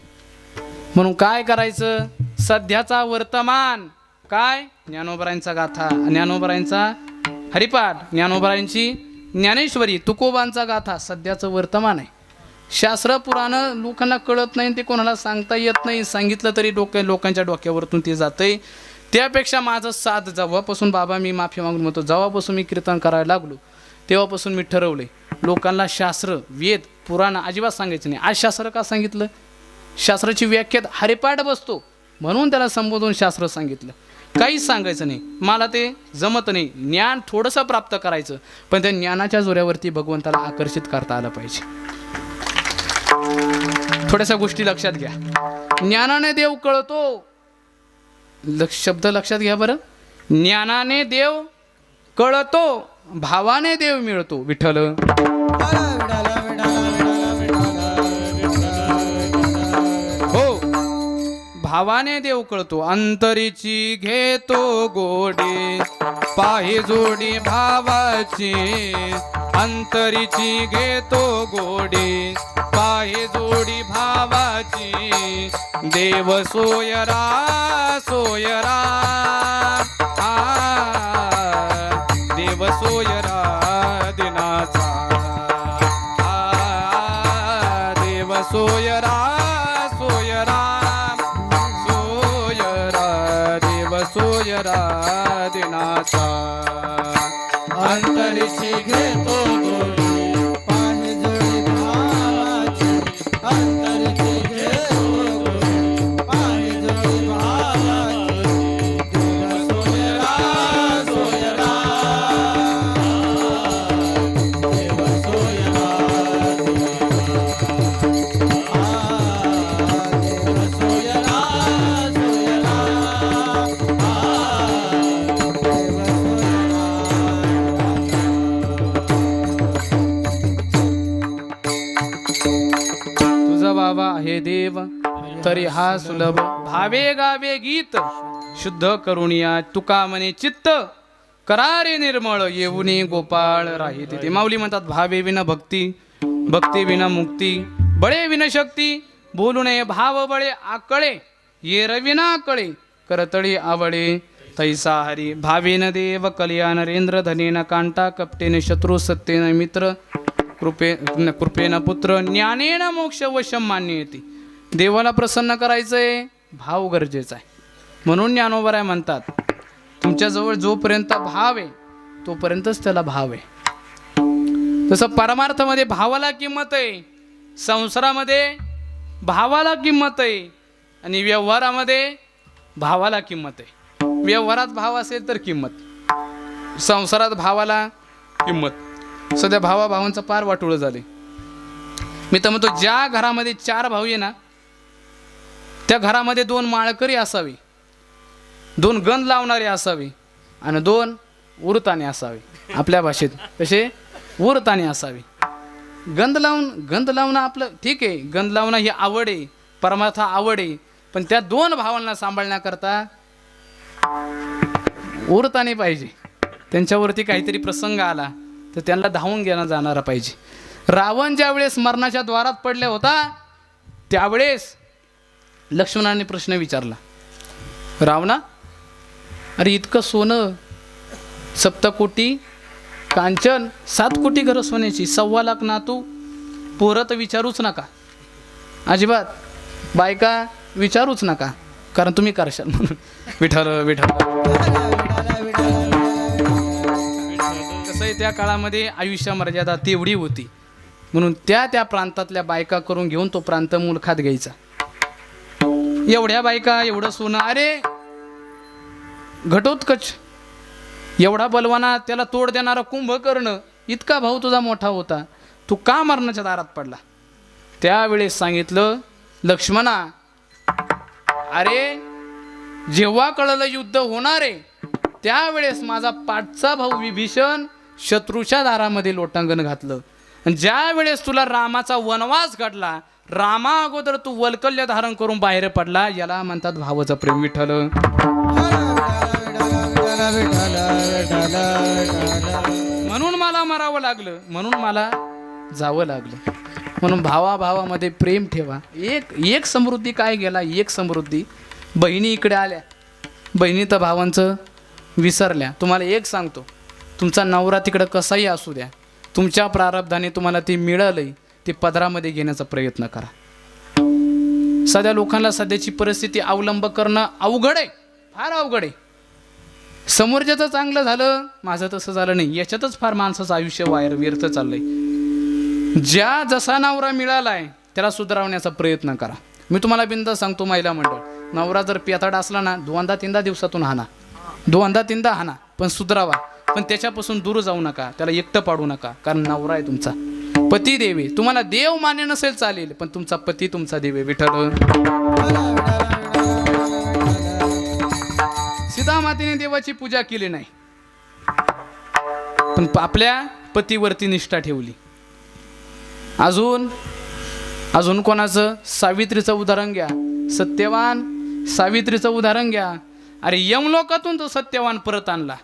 म्हणून काय करायचं, सध्याचा वर्तमान काय, ज्ञानोबरायांचा गाथा, ज्ञानोबरायांचा हरिपाठ, ज्ञानोबरायांची ज्ञानेश्वरी, तुकोबांचा गाथा सध्याचं वर्तमान आहे. शास्त्र पुराण लोकांना कळत नाही, ते कोणाला सांगता येत नाही. सांगितलं तरी लोकांच्या डोक्यावरतून ते जातंय. त्यापेक्षा माझं साथ, जेव्हापासून बाबा मी माफी मागून म्हणतो, जेव्हापासून मी कीर्तन करायला लागलो तेव्हापासून मी ठरवले, लोकांना शास्त्र वेद पुराण अजिबात सांगायचं नाही. आज शास्त्र का सांगितलं? शास्त्राची व्याख्यात हरिपाठ बसतो म्हणून त्याला संबोधून शास्त्र सांगितलं. काहीच सांगायचं नाही. मला ते जमत नाही. ज्ञान थोडंसं प्राप्त करायचं, पण त्या ज्ञानाच्या जोऱ्यावरती भगवंताला आकर्षित करता आलं पाहिजे. थोड्याशा गोष्टी लक्षात घ्या. ज्ञानाने देव कळतो, शब्द लक्षात घ्या बरं. ज्ञानाने देव कळतो, भावाने देव मिळतो. विठ्ठल हो, भावाने देव कळतो. अंतरीची घेतो गोडी, पाहे जोडी भावाची, अंतरीची घेतो गोडी, पाहे जोडी भावाची, देव सोयरा सोयरा, देव सोयरा दिनाचा, देव सोयरा सोयरा सोयरा, देव सोयरा दिनाचा. अंतरीची घेतो गोडी, पाहे जोडी भावाची, अंतरीची घेतो गोडी, पाहे जोडी भावाची, देव सोयरा सोयरा, देव सोयरा देव सोयरा सोयरा, तुझा बाबा आहे देव तरी हा सुलभ, भावे गावे गीत शुद्ध करुणिया, तुका म्हणे चित्त करारे निर्मळ, येऊनी गोपाळ राही तिथे. माऊली म्हणतात, भावे विना भक्ती, भक्ती विना मुक्ती, बळे विना शक्ती, बोलू नये भाव बळे आकळे, ये रविना कळे, करतळी आवळे तैसा हरी. भावेन देव कल्याण नरेंद्र, धनेन कांटा, कपटेन शत्रू, सत्येन मित्र, कृपेन पुत्र, ज्ञानेन मोक्ष वशम मान्य येते. देवाला प्रसन्न करायचंय, भाव गरजेचा आहे. म्हणून ज्ञानोबराय म्हणतात, तुमच्याजवळ जोपर्यंत भाव आहे तोपर्यंतच त्याला भाव आहे. तसं परमार्थामध्ये भावाला किंमत आहे, संसारामध्ये भावाला किंमत आहे, आणि व्यवहारामध्ये भावाला किंमत आहे. व्यवहारात भाव असेल तर किंमत, संसारात भावाला किंमत. सध्या भावाभावांचं पार वाटोळं झाले. मी तर म्हणतो, ज्या घरामध्ये 4 भाऊ आहे ना, त्या घरामध्ये 2 माळकरी असावी, 2 गंध लावणारे असावे, आणि 2 उरताने असावे. आपल्या भाषेत कसे उरताने असावे. गंध लावणं आपलं ठीक आहे, गंध लावणं ही आवड आहे, परमार्थ आवड आहे, पण त्या 2 भावांना सांभाळण्याकरता उरताने पाहिजे. त्यांच्यावरती काहीतरी प्रसंग आला तर त्यांना धावून घेणं जाणारा पाहिजे. रावण ज्या वेळेस मरणाच्या द्वारात पडले होता त्यावेळेस लक्ष्मणाने प्रश्न विचारला, रावणा, अरे इतकं सोनं, 7 कोटी कांचन, 7 कोटी घरं सोन्याची, 1.25 लाख नातू, पोरं तर विचारूच नका. अजिबात बायका विचारूच नका, कारण तुम्ही करशाल म्हणून. विठ्ठल विठ्ठल. कसं आहे, त्या काळामध्ये आयुष्य मर्यादा तेवढी होती, म्हणून त्या प्रांतातल्या बायका करून घेऊन तो प्रांत मुलखात घ्यायचा. एवढ्या बायका, एवढं सोनं, अरे घटोत्कच, एवढा बलवाना, त्याला तोड देणारा कुंभकर्ण, इतका भाऊ तुझा मोठा होता, तू का मरणाच्या दारात पडला? त्यावेळेस सांगितलं, लक्ष्मणा, अरे जेव्हा कळलं युद्ध होणार आहे, त्यावेळेस माझा पाठचा भाऊ विभीषण शत्रूच्या दारामध्ये लोटांगण घातलं. आणि ज्या वेळेस तुला रामाचा वनवास घडला, रामा अगोदर तू वल्कल्य धारण करून बाहेर पडला, याला म्हणतात भावाचं प्रेम. विठ्ठल. म्हणून मला मरावं लागलं, म्हणून मला जावं लागलं. म्हणून भावाभावामध्ये प्रेम ठेवा. एक समृद्धी काय गेला, एक समृद्धी. बहिणी इकडे आल्या, बहिणी तर भावांचं विसरल्या. तुम्हाला एक सांगतो, तुमचा नवरा तिकडं कसाही असू द्या, तुमच्या प्रारब्धाने तुम्हाला ते मिळालंय, ते पदरामध्ये घेण्याचा प्रयत्न करा. सध्या लोकांना सध्याची परिस्थिती अवलंब करणं अवघड आहे, फार अवघड आहे. समोरच्याचं चांगलं झालं, माझं तसं झालं नाही, याच्यातच फार माणसाचं आयुष्य व्यर्थ चाललंय. ज्या जसा नवरा मिळालाय त्याला सुधारवण्याचा प्रयत्न करा. मी तुम्हाला बिनधास्त सांगतो, महिला मंडळ, नवरा जर पेताड असला ना, 2-3 दिवसातून हाना, 2-3 हाना, पण सुधरावा. पण त्याच्यापासून दूर जाऊ नका, त्याला एकटं पाडू नका, कारण नवरा आहे तुमचा, पती देव आहे. तुम्हाला देव मान्य नसेल चालेल, पण तुमचा पती तुमचा देव आहे. विठ्ठल. सीतामातेने देवाची पूजा केली नाही, पण आपल्या पतीवरती निष्ठा ठेवली. अजून कोणाचं? सावित्रीचं उदाहरण घ्या, सत्यवान सावित्रीचं उदाहरण घ्या. अरे यमलोकातून तो सत्यवान परत आणला.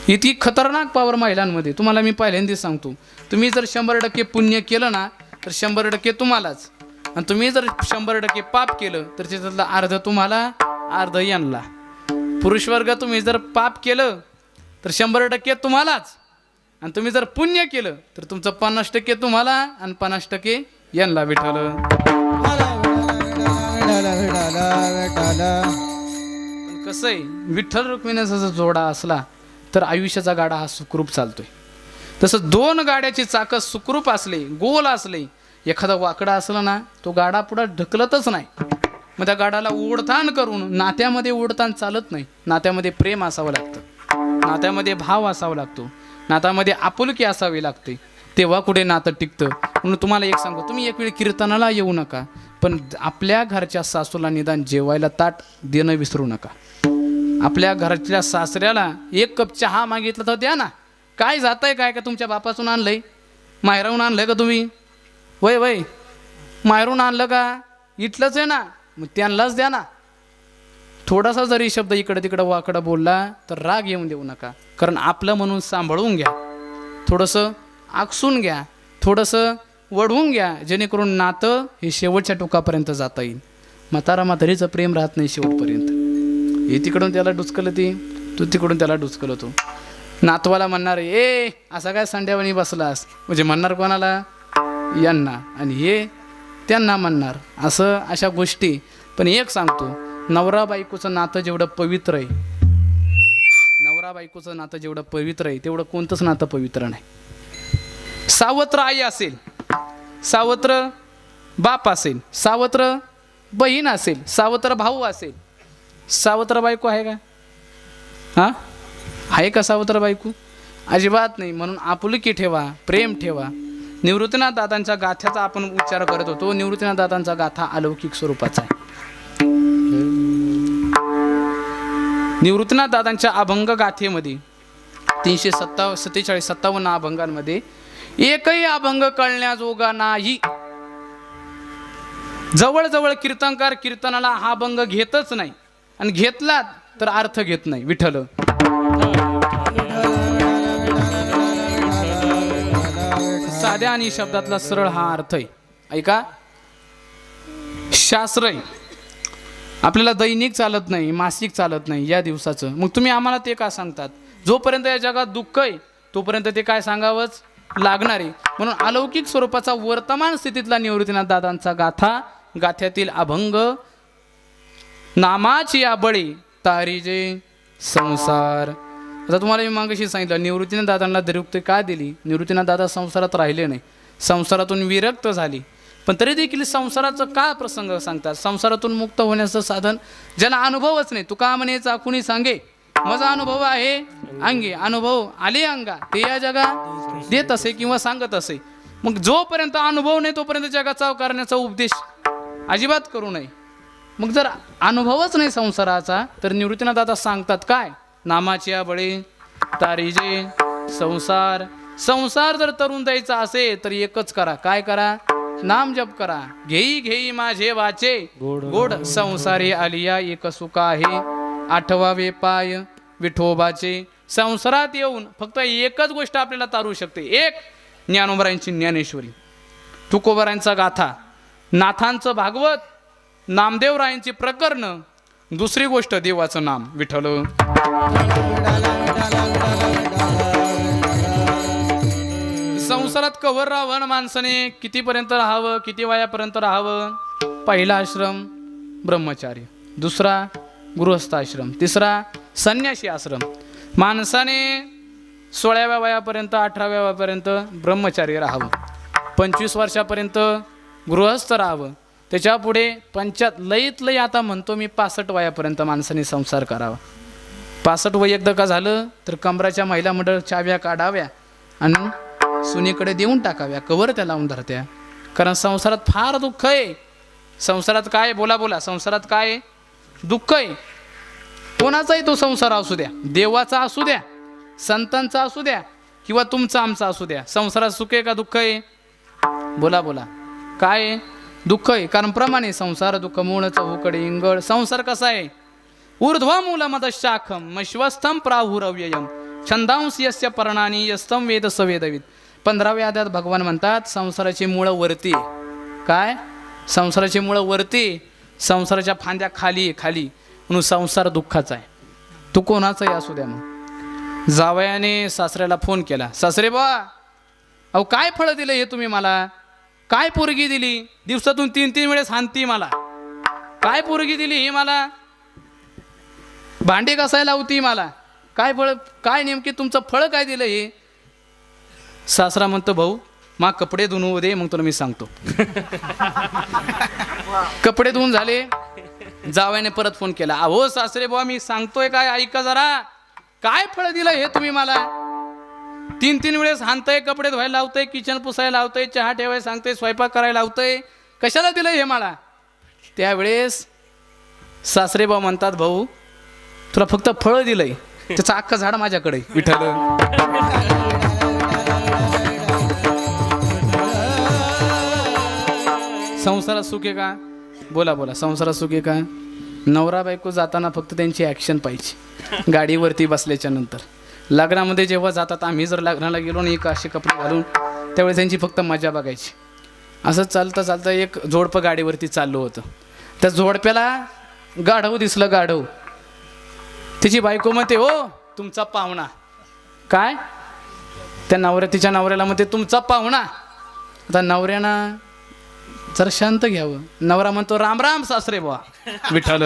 इतकी खतरनाक पावर महिलांमध्ये. तुम्हाला मी पहिल्यांदाच सांगतो, तुम्ही जर 100% पुण्य केलं ना, तर 100% तुम्हालाच, आणि तुम्ही जर 100% पाप केलं, तर त्याच्यातलं अर्ध तुम्हाला, अर्ध यांना. पुरुष वर्ग, तुम्ही जर पाप केलं तर 100% तुम्हालाच, आणि तुम्ही जर पुण्य केलं तर तुमचं 50% तुम्हाला आणि 50% यांना. विठ्ठल. कसं आहे, विठ्ठल रुक्मिणीचा जर जोडा असला तर आयुष्याचा गाडा हा सुखरूप चालतोय. तसं 2 गाड्याची चाकं सुखरूप असले, गोल असले, एखादा वाकडा असला ना, तो गाडा पुढे ढकलतच नाही. मग त्या गाडाला ओढताण करून, नात्यामध्ये ओढताण चालत नाही. नात्यामध्ये प्रेम असावं लागतं, नात्यामध्ये भाव असावा लागतो, नात्यामध्ये आपुलकी असावी लागते, तेव्हा कुठे नातं टिकतं. म्हणून तुम्हाला एक सांगू, तुम्ही एक वेळ कीर्तनाला येऊ नका, पण आपल्या घरच्या सासूला निदान जेवायला ताट देणं विसरू नका. आपल्या घरातल्या सासऱ्याला 1 कप चहा मागितलं तर द्या ना. काय जातंय काय का, तुमच्या बापासून आणलंय, माहेराहून आणलंय का तुम्ही? वय माहेरून आणलं का? इथलंच आहे ना, मग त्यांनाच द्या ना. थोडासा जरी शब्द इकडं तिकडं वाकडं बोलला तर राग येऊन देऊ नका, कारण आपलं म्हणून सांभाळून घ्या, थोडंसं आकसून घ्या, थोडंसं वढवून घ्या, जेणेकरून नातं हे शेवटच्या टोकापर्यंत जाता येईल. म्हातारीचं प्रेम राहत नाही शेवटपर्यंत. हे तिकडून त्याला डुचकलं, तू तिकडून त्याला डुचकलं. तो नातवाला म्हणणार, ए असा काय संड्यावानी बसलास, म्हणजे म्हणणार कोणाला? यांना. आणि हे त्यांना म्हणणार. अशा गोष्टी. पण एक सांगतो, नवरा बायकोचं नातं जेवढं पवित्र आहे, नवरा बायकोचं नातं जेवढं पवित्र आहे, तेवढं कोणतंच नातं पवित्र नाही. सावत्र आई असेल, सावत्र बाप असेल, सावत्र बहीण असेल, सावत्र भाऊ असेल, सावत्र बायको आहे का? हां, आहे का सावत्र बायको? अजिबात नाही. म्हणून आपुलकी ठेवा, प्रेम ठेवा. निवृत्तीनाथ दादांच्या गाथ्याचा आपण उच्चार करत होतो. निवृत्तीनाथ दादांचा गाथा अलौकिक स्वरूपाचा आहे. निवृत्तीनाथ दादांच्या अभंग गाथेमध्ये 347-57 अभंगांमध्ये एकही अभंग कळण्याजोगा नाही. जवळजवळ कीर्तनकार कीर्तनाला हा अभंग घेतच नाही, आणि घेतला तर अर्थ घेत नाही. विठ्ठल. साध्या आणि शब्दातला सरळ हा अर्थ आहे. ऐका, शास्त्र आहे, आपल्याला दैनिक चालत नाही, मासिक चालत नाही, या दिवसाचं. मग तुम्ही आम्हाला ते का सांगतात? जोपर्यंत या जगात दुःख आहे तोपर्यंत ते काय सांगावंच? लागणार आहे. म्हणून अलौकिक स्वरूपाचा वर्तमान स्थितीतला निवृत्तीनाथ दादांचा गाथ्यातील अभंग, नामाची या बळी तारीजे संसार. आता तुम्हाला मी मागाशी सांगितलं निवृत्तीनाथ दादांना दरिउक्ती का दिली. निवृत्तीनाथ दादा संसारात राहिले नाही, संसारातून विरक्त झाली, पण तरी देखील संसाराचं का प्रसंग सांगतात. संसारातून मुक्त होण्याचं साधन ज्याला अनुभवच नाही. तुका म्हणे चाकुनी सांगे माझा अनुभव आहे अंगे, अनुभव आले अंगा ते या जगा देत असे किंवा सांगत असे. मग जोपर्यंत अनुभव नाही तोपर्यंत जगाचा करण्याचा उपदेश अजिबात करू नये. मग जर अनुभवच नाही संसाराचा तर निवृत्तीनाथ दादा सांगतात काय, नामाची या बळी तारीजे संसार. संसार जर तरुण द्यायचा असेल तर एकच करा, काय करा, नाम जप करा. घेई घेई माझे वाचे गोड संसारी आलिया एक सुख आहे, आठवावे पाय विठोबाचे. संसारात येऊन फक्त एकच गोष्ट आपल्याला तारू शकते, एक ज्ञानोबरायांची ज्ञानेश्वरी, तुकोबरायांचा गाथा, नाथांचं भागवत, नामदेवरायांची प्रकरण, दुसरी गोष्ट देवाचं नाम विठ्ठल. संसारात कवर राहावं माणसाने, कितीपर्यंत राहावं, किती वयापर्यंत राहावं. पहिला आश्रम ब्रह्मचारी, दुसरा गृहस्थाश्रम, तिसरा संन्यासी आश्रम. माणसाने 16व्या वयापर्यंत 18व्या वयापर्यंत ब्रह्मचारी राहावं, 25 वर्षापर्यंत गृहस्थ राहावं, त्याच्या पुढे लईत लई आता म्हणतो मी 65 वयापर्यंत माणसाने संसार करावा. 65 वय एकदा का झालं तर कमराच्या महिला मंडळ चाव्या काढाव्या आणि सुनीकडे देऊन टाकाव्या, कवर त्या लावून धरत्या. कारण संसारात फार दुःख आहे. संसारात काय, बोला बोला, संसारात काय दुःख आहे. कोणाचाही तो संसार असू द्या, देवाचा असू द्या, संतांचा असू द्या किंवा तुमचा आमचा असू द्या, संसारात सुख आहे का दुःख आहे, बोला बोला, काय दुःख आहे. कारण प्रमाणे संसार दुःख मूळ चहूकडे इंगळ. संसार कसा आहे, ऊर्ध्व मूलमद शाखम मश्वस्थम प्राहुरव्ययम छंदांस यस्य पर्णानी यस्तम वेद सवेदवित. 15व्या अध्यायात भगवान म्हणतात संसाराची मुळं वरती. काय, संसाराची मुळं वरती, संसाराच्या फांद्या खाली खाली. म्हणून संसार दुःखाचा आहे. तू कोणाचाही असू द्या. मग जावयाने सासऱ्याला फोन केला, सासरे बा अहो काय फळं दिलं हे तुम्ही मला, काय पोरगी दिली, दिवसातून 3-3 वेळेस हाणती मला, काय पोरगी दिली ही मला, भांडी घासायला लावती मला, काय फळ, काय नेमकी तुमचं फळ काय दिलं हे. सासरा म्हणतो भाऊ मा कपडे धुवून दे मग तुला मी सांगतो. कपडे धुवून झाले, जावयाने परत फोन केला, अहो सासरे बुवा मी सांगतोय काय ऐका जरा, काय फळ दिलं हे तुम्ही मला, 3-3 वेळेस हाणतंय, कपडे धुवायला लावतंय, किचन पुसायला लावतंय, चहा ठेवायला सांगतंय, स्वयंपाक करायला लावतंय, कशाला दिलं हे मला. त्यावेळेस सासरे बुवा म्हणतात भाऊ तुला फक्त फळ दिलंय, त्याचं अख्खं झाड माझ्याकडे विठ्ठल. संसारात सुख आहे का, बोला बोला, संसारात सुख आहे का. नवरा बायको जाताना फक्त त्यांची ॲक्शन पाहिजे. गाडीवरती बसल्याच्या नंतर लग्नामध्ये जेव्हा जातात, आम्ही जर लग्नाला गेलो नाही का असे कपडे घालून, त्यावेळेस त्यांची फक्त मजा बघायची. असं चालतं चालतं एक जोडपं गाडीवरती चाललं होतं. त्या जोडप्याला गाढव दिसलं, गाढव. तिची बायको म्हणते हो तुमचा पाहुणा. काय, त्या तिच्या नवऱ्याला म्हणते तुमचा पाहुणा. आता नवऱ्यानं जरा शांत घ्यावं. नवरा म्हणतो राम राम सासरे बुवा विठ्ठल.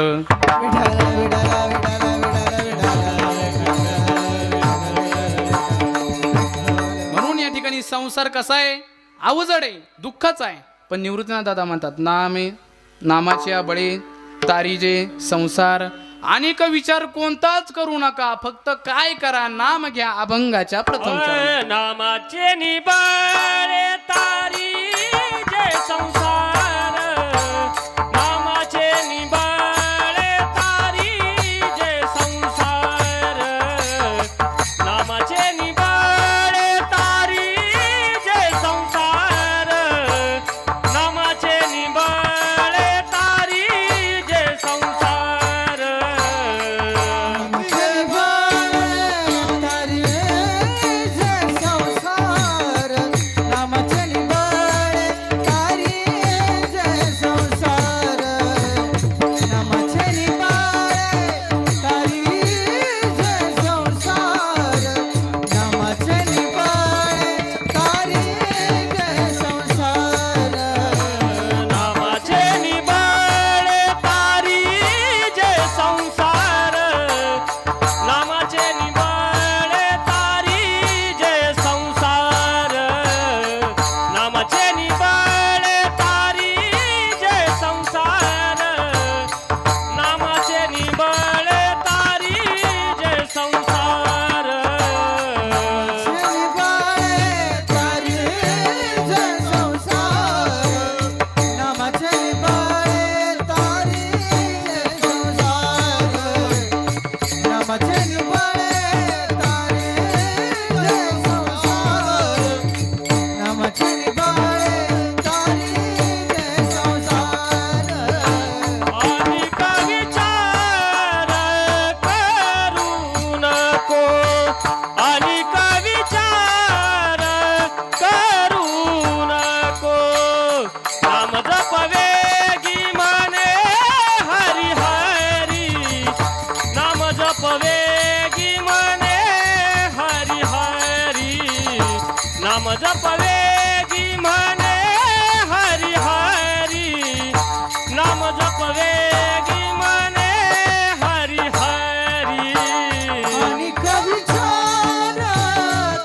म्हणून या ठिकाणी संसार कसा आहे, अवजड आहे, दुःखाचा आहे. पण निवृत्तीनाथ दादा म्हणतात नामाच्या बळी तारीजे संसार. अनेक विचार कोणताच करू नका, फक्त काय करा, नाम घ्या अभंगाच्या प्रथम चरणी. नामाचे निबाळे तारी जे संसार, नामाचे निबाळे तारी जे संसार, नामाचे निबाळे तारी जे संसार, नामाचे निबाळे तारी जे संसार. नामाचे जपवेगी म्हणे हरी हरी नाम जपवेगी म्हणे हरी हरी नाम जपवेगी म्हणे हरी हरी नाम जपवेगी म्हणे हरी हरी आणि विचार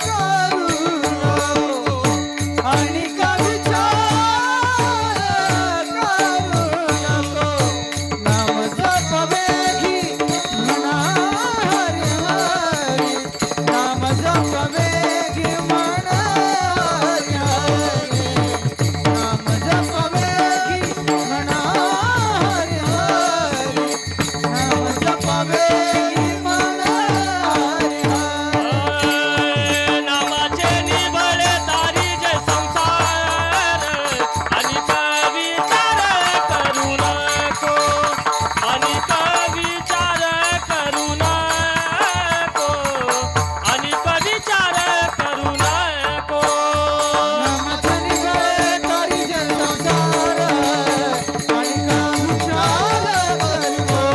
करू नको आणि विचार करू नको नाम जपवेगी म्हणा हरी हरी नाम जपवेगी म्हणा हरी हरी नाम जपवेगी म्हणा हरी हरी नाम जपवेगी म्हणा हरी हरी नामाचे निभळे तारी जे संसार आणि विचार करू नको आणि विचार करू नको आणि विचार करू नको नामाचनी गळे तारी जे संसार आणि विचार करू नको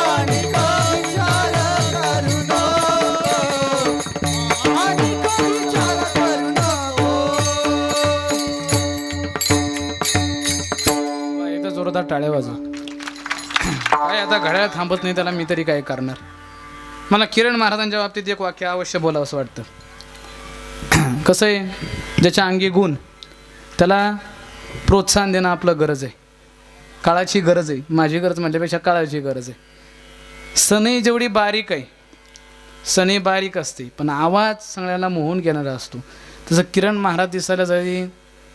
आणि विचार करू नको आणि विचार करू नको एकदा जोरदार टाळ्या वाजव. काय आता घड्याळ थांबत नाही त्याला मी तरी काय करणार. मला किरण महाराजांच्या बाबतीत एक वाक्य अवश्य बोलावं असं वाटतं. कसं आहे, ज्याच्या अंगी गुण त्याला प्रोत्साहन देणं आपलं गरज आहे. काळाची गरज आहे. माझी गरज म्हटल्यापेक्षा काळाची गरज आहे. सनई जेवढी बारीक आहे, सनई बारीक असते पण आवाज सगळ्याला मोहून घेणारा असतो. तसं किरण महाराज दिसायला जरी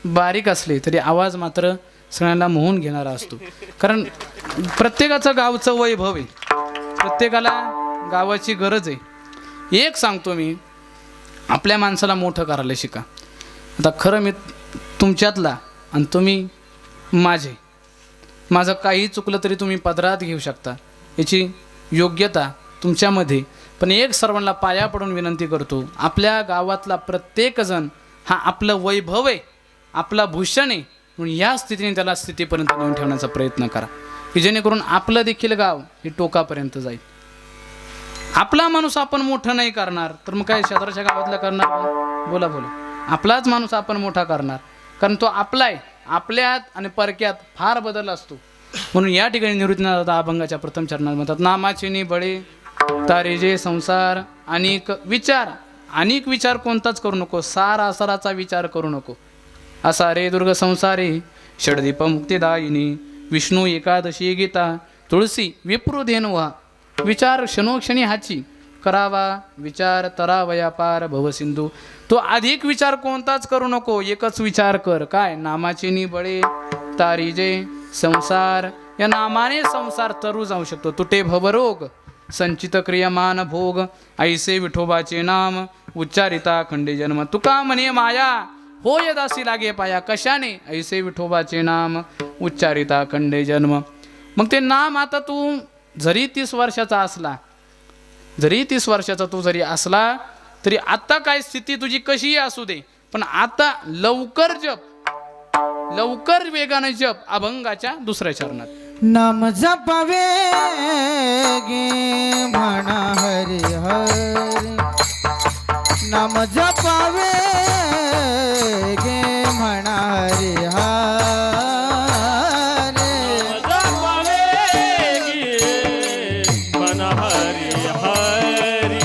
बारीक असले तरी आवाज मात्र सगळ्यांना मोहून घेणारा असतो. कारण प्रत्येकाचं गावचं वैभव आहे. प्रत्येकाला गावाची गरज आहे. एक सांगतो मी, आपल्या माणसाला मोठं करायला शिका. आता खरं मी तुमच्यातला आणि तुम्ही माझे, माझं काही चुकलं तरी तुम्ही पदरात घेऊ शकता, याची योग्यता तुमच्यामध्ये. पण एक सर्वांना पाया पडून विनंती करतो, आपल्या गावातला प्रत्येकजण हा आपलं वैभव आहे, आपला भूषण आहे. म्हणून या स्थितीने त्याला स्थितीपर्यंत नेऊन ठेवण्याचा प्रयत्न करा की जेणेकरून आपलं देखील गाव हे टोकापर्यंत जाईल. आपला माणूस आपण मोठं नाही करणार तर मग काय शेजारच्या गावातला करणार? बोला बोला. आपलाच माणूस आपण मोठा करणार, कारण तो आपला आहे. आपल्यात आणि परक्यात फार बदल असतो. म्हणून या ठिकाणी निवृत्तीनाथ अभंगाच्या प्रथम चरणात म्हणतात, नामाचे निबळे तारे जे संसार अनेक विचार कोणताच करू नको, साराचा विचार करू नको. असा रे दुर्ग संसारे षडदीप मुक्तिदायिनी विष्णू एकादशी गीता तुळसी विप्रुधेनुहा विचार क्षणोक्षणी हाची करावा विचार तरावया पार भवसिंधू. तो अधिक विचार कोणताच करू नको, एकच विचार कर. काय? नामाचे निबळे तारी जे संसार. या नामाने संसार तरू जाऊ शकतो. तुटे भवरोग संचित क्रियमान भोग ऐसे विठोबाचे नाम उच्चारिता खंडे जन्म. तुका म्हणे माया होय दासी लागे पाया. कशाने? ऐसे विठोबाचे नाम उच्चारिता खंडे जन्म. मग ते नाम आता तू जरी 30 वर्षाचा असला, जरी 30 वर्षाचा तू जरी असला तरी आता काय स्थिती तुझी कशीही असू दे, पण आता लवकर जप, लवकर वेगाने जप अभंगाच्या दुसऱ्या चरणात. नाम जपवेगी म्हणा हरी हरी नाम जपवेगी म्हणा हरी हरी जपवेगी मन हरी हरी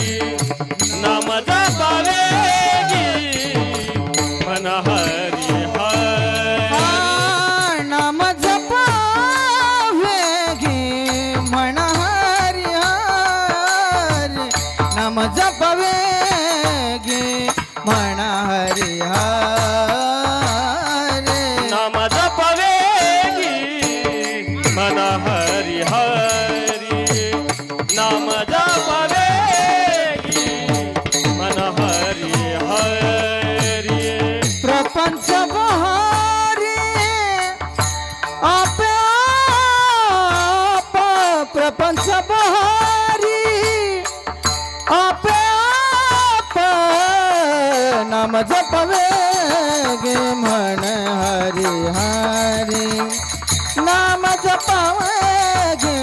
नाम जपवेगी मन हरी हरी नाम जपवेगी म्हणा हरी हरी नाम जपवेगी म्हणा हरी हरी नाम जपवेगी मन हरी हरी नाम जपवेगी मन हरी हरी प्रपंच बहारी आपे आप प्रपंच बहारी आपे आप नाम जपवेगे म्हण हरी हरी हरी नाम जपावे गे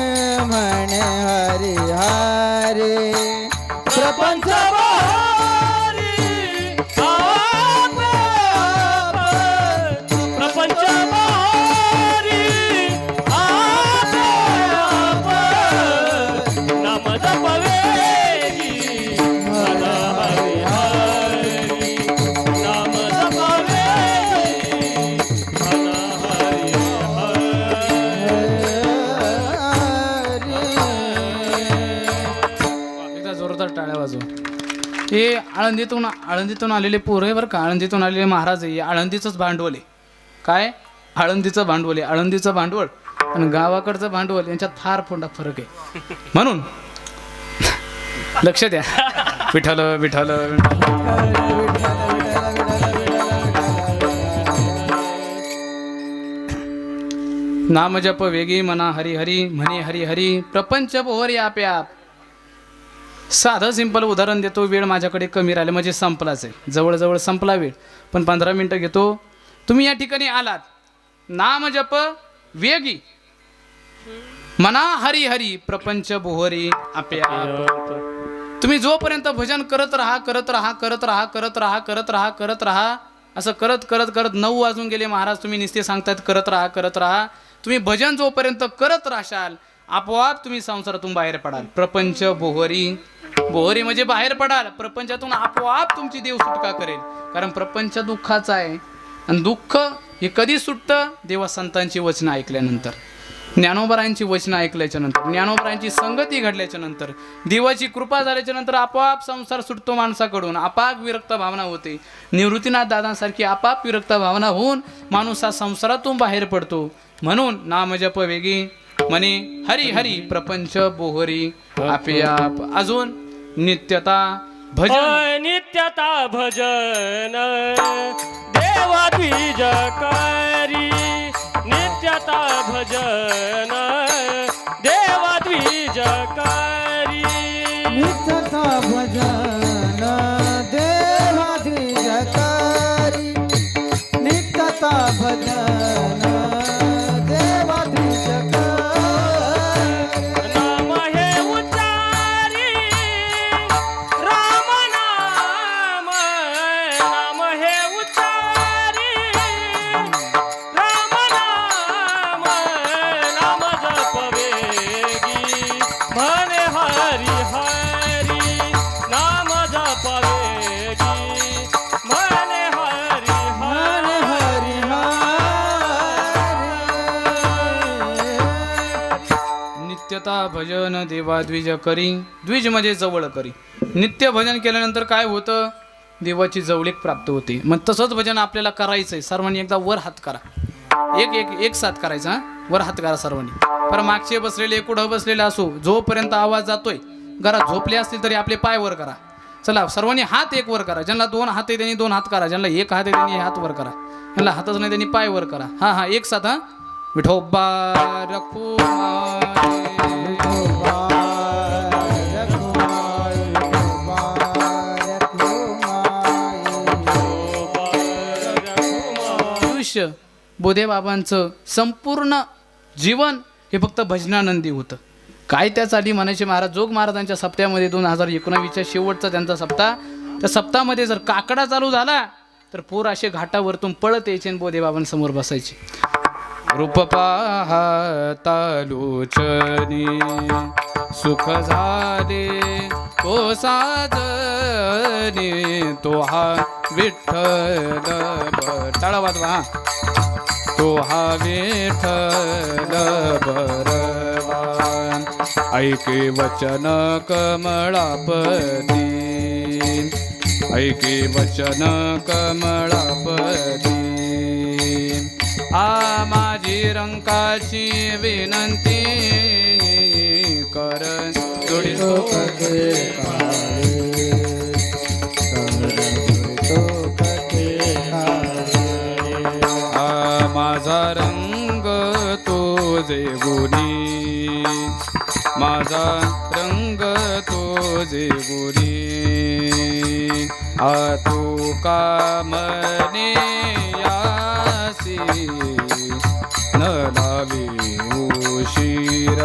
म्हणे हरी हरी प्रपंच भारी आप प्रपंच भारी आप नाम जपवेगी मन हरी हरी नाम जपवेगी मन हरी एकदा जोरदार टाळ्या वाजव. हे आळंदीतून आलेले पोरं आहे बरं का. आळंदीतून आलेले महाराज आहे. हे आळंदीचंच भांडवल आहे. काय आळंदीचं भांडवल आहे. आळंदीचं भांडवल आणि गावाकडचं भांडवल यांच्यात फार मोठा फरक आहे. म्हणून लक्ष द्या. विठ्ठल विठ्ठल नाम जप वेगी मना हरी हरी म्हणे हरी हरी प्रपंच बोहरी आपे आप. साधं सिंपल उदाहरण देतो. वेळ माझ्याकडे कमी राहिले म्हणजे संपलाच आहे. जवळजवळ संपला वेळ पण 15 मिनटं घेतो. तुम्ही या ठिकाणी आलात. नाम जप वेगी मना हरी हरी प्रपंच बोहरी आपे आप. तुम्ही जोपर्यंत भजन करत राहा करत राहा करत राहा करत राहा करत राहा करत राहा असं करत करत करत 9 वाजून गेले महाराज. तुम्ही नुसते सांगतायत करत राहा करत राहा. तुम्ही भजन जोपर्यंत करत राहाल आपोआप तुम्ही संसारातून बाहेर पडाल. प्रपंच बोहरी बोहरी म्हणजे बाहेर पडाल. प्रपंचातून आपोआप तुमची देव सुटका करेल. कारण प्रपंच दुःखाचा आहे आणि दुःख हे कधी सुटतं देवा संतांची वचनं ऐकल्यानंतर, ज्ञानोबरायांची वचनं ऐकल्याच्या नंतर, ज्ञानोबरायांची संगती घडल्याच्या नंतर, देवाची कृपा झाल्याच्या नंतर आपोआप संसार सुटतो माणसाकडून. आपाप विरक्त भावना होते. निवृत्तीनाथ दादांसारखी आपाप विरक्त भावना होऊन माणूस हा संसारातून बाहेर पडतो. म्हणून नाम जप वेगी म्हणे हरी हरी प्रपंच बोहरी आपे आप. अजून नित्यता भजन नित्यता भजन देवा द्विज करी नित्यता भजन देवा द्विज करी नित्यता भजन देवा द्विज करी नित्यता भजन देवा द्विज करी नाम हे उच्चारी राम नाम नाम हे उच्चारी राम नाम नाम जपवेगी म्हणे हरी हरी नाम जपवेगी म्हणे हरी हर हरी हरी नित्यता भजन देवा द्विज करी. द्विज म्हणजे जवळ करी. नित्य भजन केल्यानंतर काय होतं देवाची जवळीक प्राप्त होते. मग तसंच भजन आपल्याला करायचंय. सर्वांनी एकदा वर हात करा. एक साथ करायचा हा? वर हात करा सर्वांनी. पर मागचे बसलेले कुठं बसलेले असो जोपर्यंत आवाज जातोय घरात झोपले असतील तरी आपले पाय वर करा. चला सर्वांनी हात एक वर करा. ज्यांना 2 हात आहे त्यांनी 2 हात करा. ज्यांना 1 हात आहे त्यांनी हात वर करा. ज्यांना हातच नाही त्यांनी पाय वर करा. हा हा एक साथ हा. विठोबा रखुमाई. आयुष्य बोधे बाबांचं संपूर्ण जीवन हे फक्त भजनानंदी होतं. काय त्यासाठी म्हणायचे महाराज जोग महाराजांच्या सप्त्यामध्ये 2019च्या शेवटचा त्यांचा सप्ताह. त्या सप्ताहामध्ये जर काकडा चालू झाला तर पोर असे घाटावरतून पळत यायचे आणि बोधे बाबांसमोर बसायचे. रूप पाहता लोचनी सुख झाले तो साजनी तो हा विठ्ठल टाळा वाजवा हा. तो हा विठ्ठल बरवान ऐके वचन कमळापती ऐके वचन कमळापती. आ माझी रंकाची विनंती कर जोडितो कथे काळे जोडितो कथे काळे. आ माझा रंग तो जे गुणी माझा रंग तो जे गुणी. आ तू का म्हणे यासी उशीर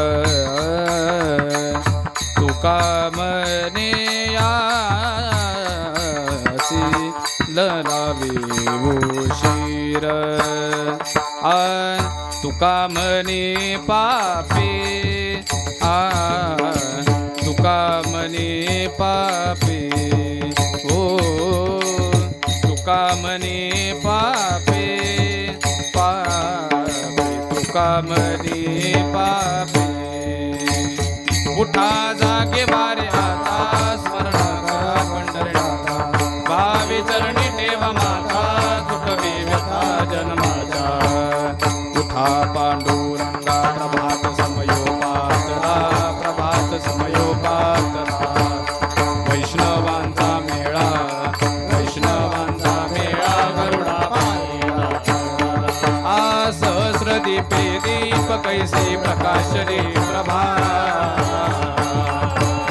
तुका मने यासी लावे उशीर तुका मने पापे तुका मने पापे ओ तुका मने पापे पापे तुका मने पापे उठा जागे वारे आता स्मरण करा पंढरीनाथा भावे चरणी ठेवा माता तुटवे व्यथा जन्माचा उठा पांडुरंगा प्रभात समयोपातला प्रभात समयोपातला वैष्णवांचा मेळा गरुडा पाहिला आ सहस्र दीपे दीप कैसे प्रकाशने प्रभा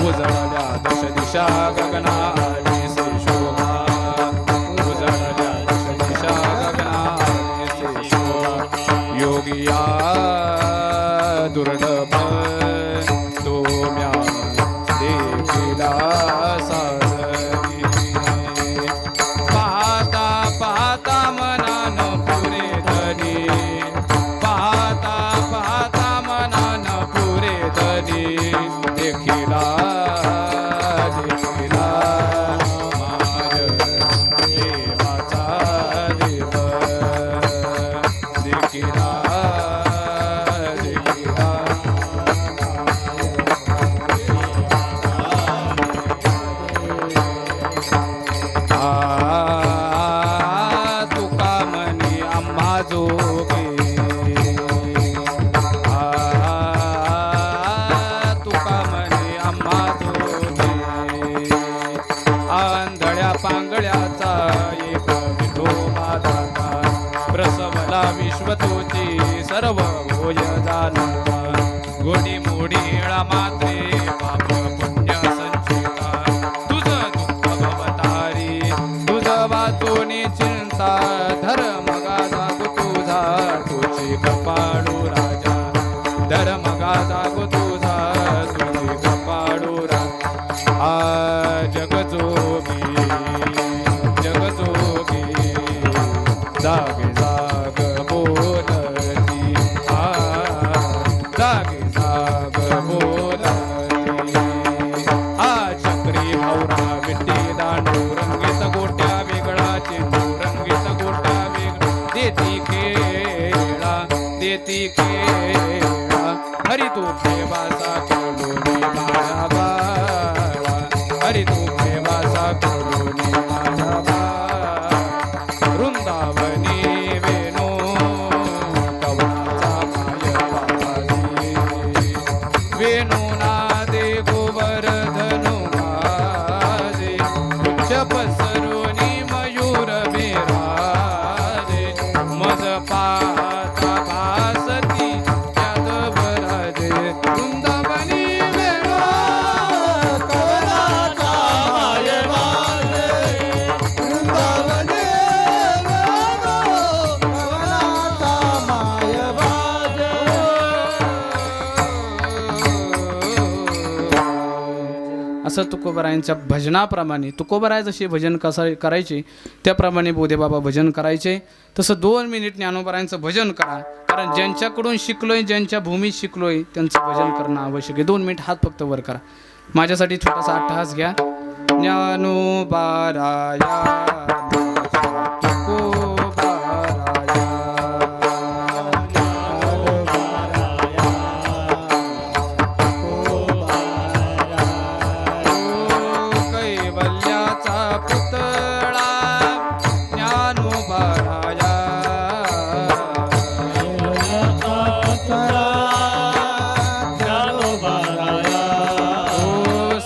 उजळल्या दश दिशा गगनाने से शोभा उजळल्या दश दिशा गगनाने से शोभा योगिया दुर्लभ तोम्या देखिला साजरी पाहता पाहता मनान पुरे धनी पाहता पाहता मनान पुरे धनी देखिला देखिला माय देवाचा देव देखिला देखिला तुका मनी आम्हा जोगे तुका मनी आम्हा जोगे आंधळ्या पांगळ्याचा एक विठोबा दाता प्रसवला विश्वतोची सर्व भोज जाणता गोडी मोडी येळा मात्रे पाप पुण्य संचिता तुझं दुःख भवतारी तुझं वाचोनी चिंता धर्मगा जागो तुझा तुझी कपाळू राजा धर्मगा जागो तुझा तुझी कपाळू राजा आ जगजोगी जगजोगी जागे जाग बोलती जागे जाग बोलती चक्री भौरा विट्टी दांडू रंगीत गोट्या वेगळा चेंडू रंगीत गोट्या वेगळा देती केळा हरी तू ठेवासा कोलोनी माझा बाळा हरी तू ठेवासा कोलोनी माझा बाळा वृंदावनी वेणू कवनाचा माय बाबाजी वेणू नादे गोवर्धनु गाजे उच्च पसरुनी मयूर बिराजे मज पाहता भासती यादवराजे वृंदावनी वेणू कवनाचा माय बाजे वृंदावनी वेणू कवनाचा माय बाजे असं तुकोबारायांच्या भजनाप्रमाणे तुकोबाराय जसे भजन कसं करायचे त्याप्रमाणे बोधेबाबा भजन करायचे. तसं 2 मिनिट ज्ञानोबारायांचं भजन करा, कारण ज्यांच्याकडून शिकलोय ज्यांच्या भूमीत शिकलोय त्यांचं भजन करणं आवश्यक आहे. 2 मिनिट हात फक्त वर करा. माझ्यासाठी छोटासा अट्टहास घ्या. ज्ञानोबाराया कैवल्याचा पुतळा ज्ञानोबाराया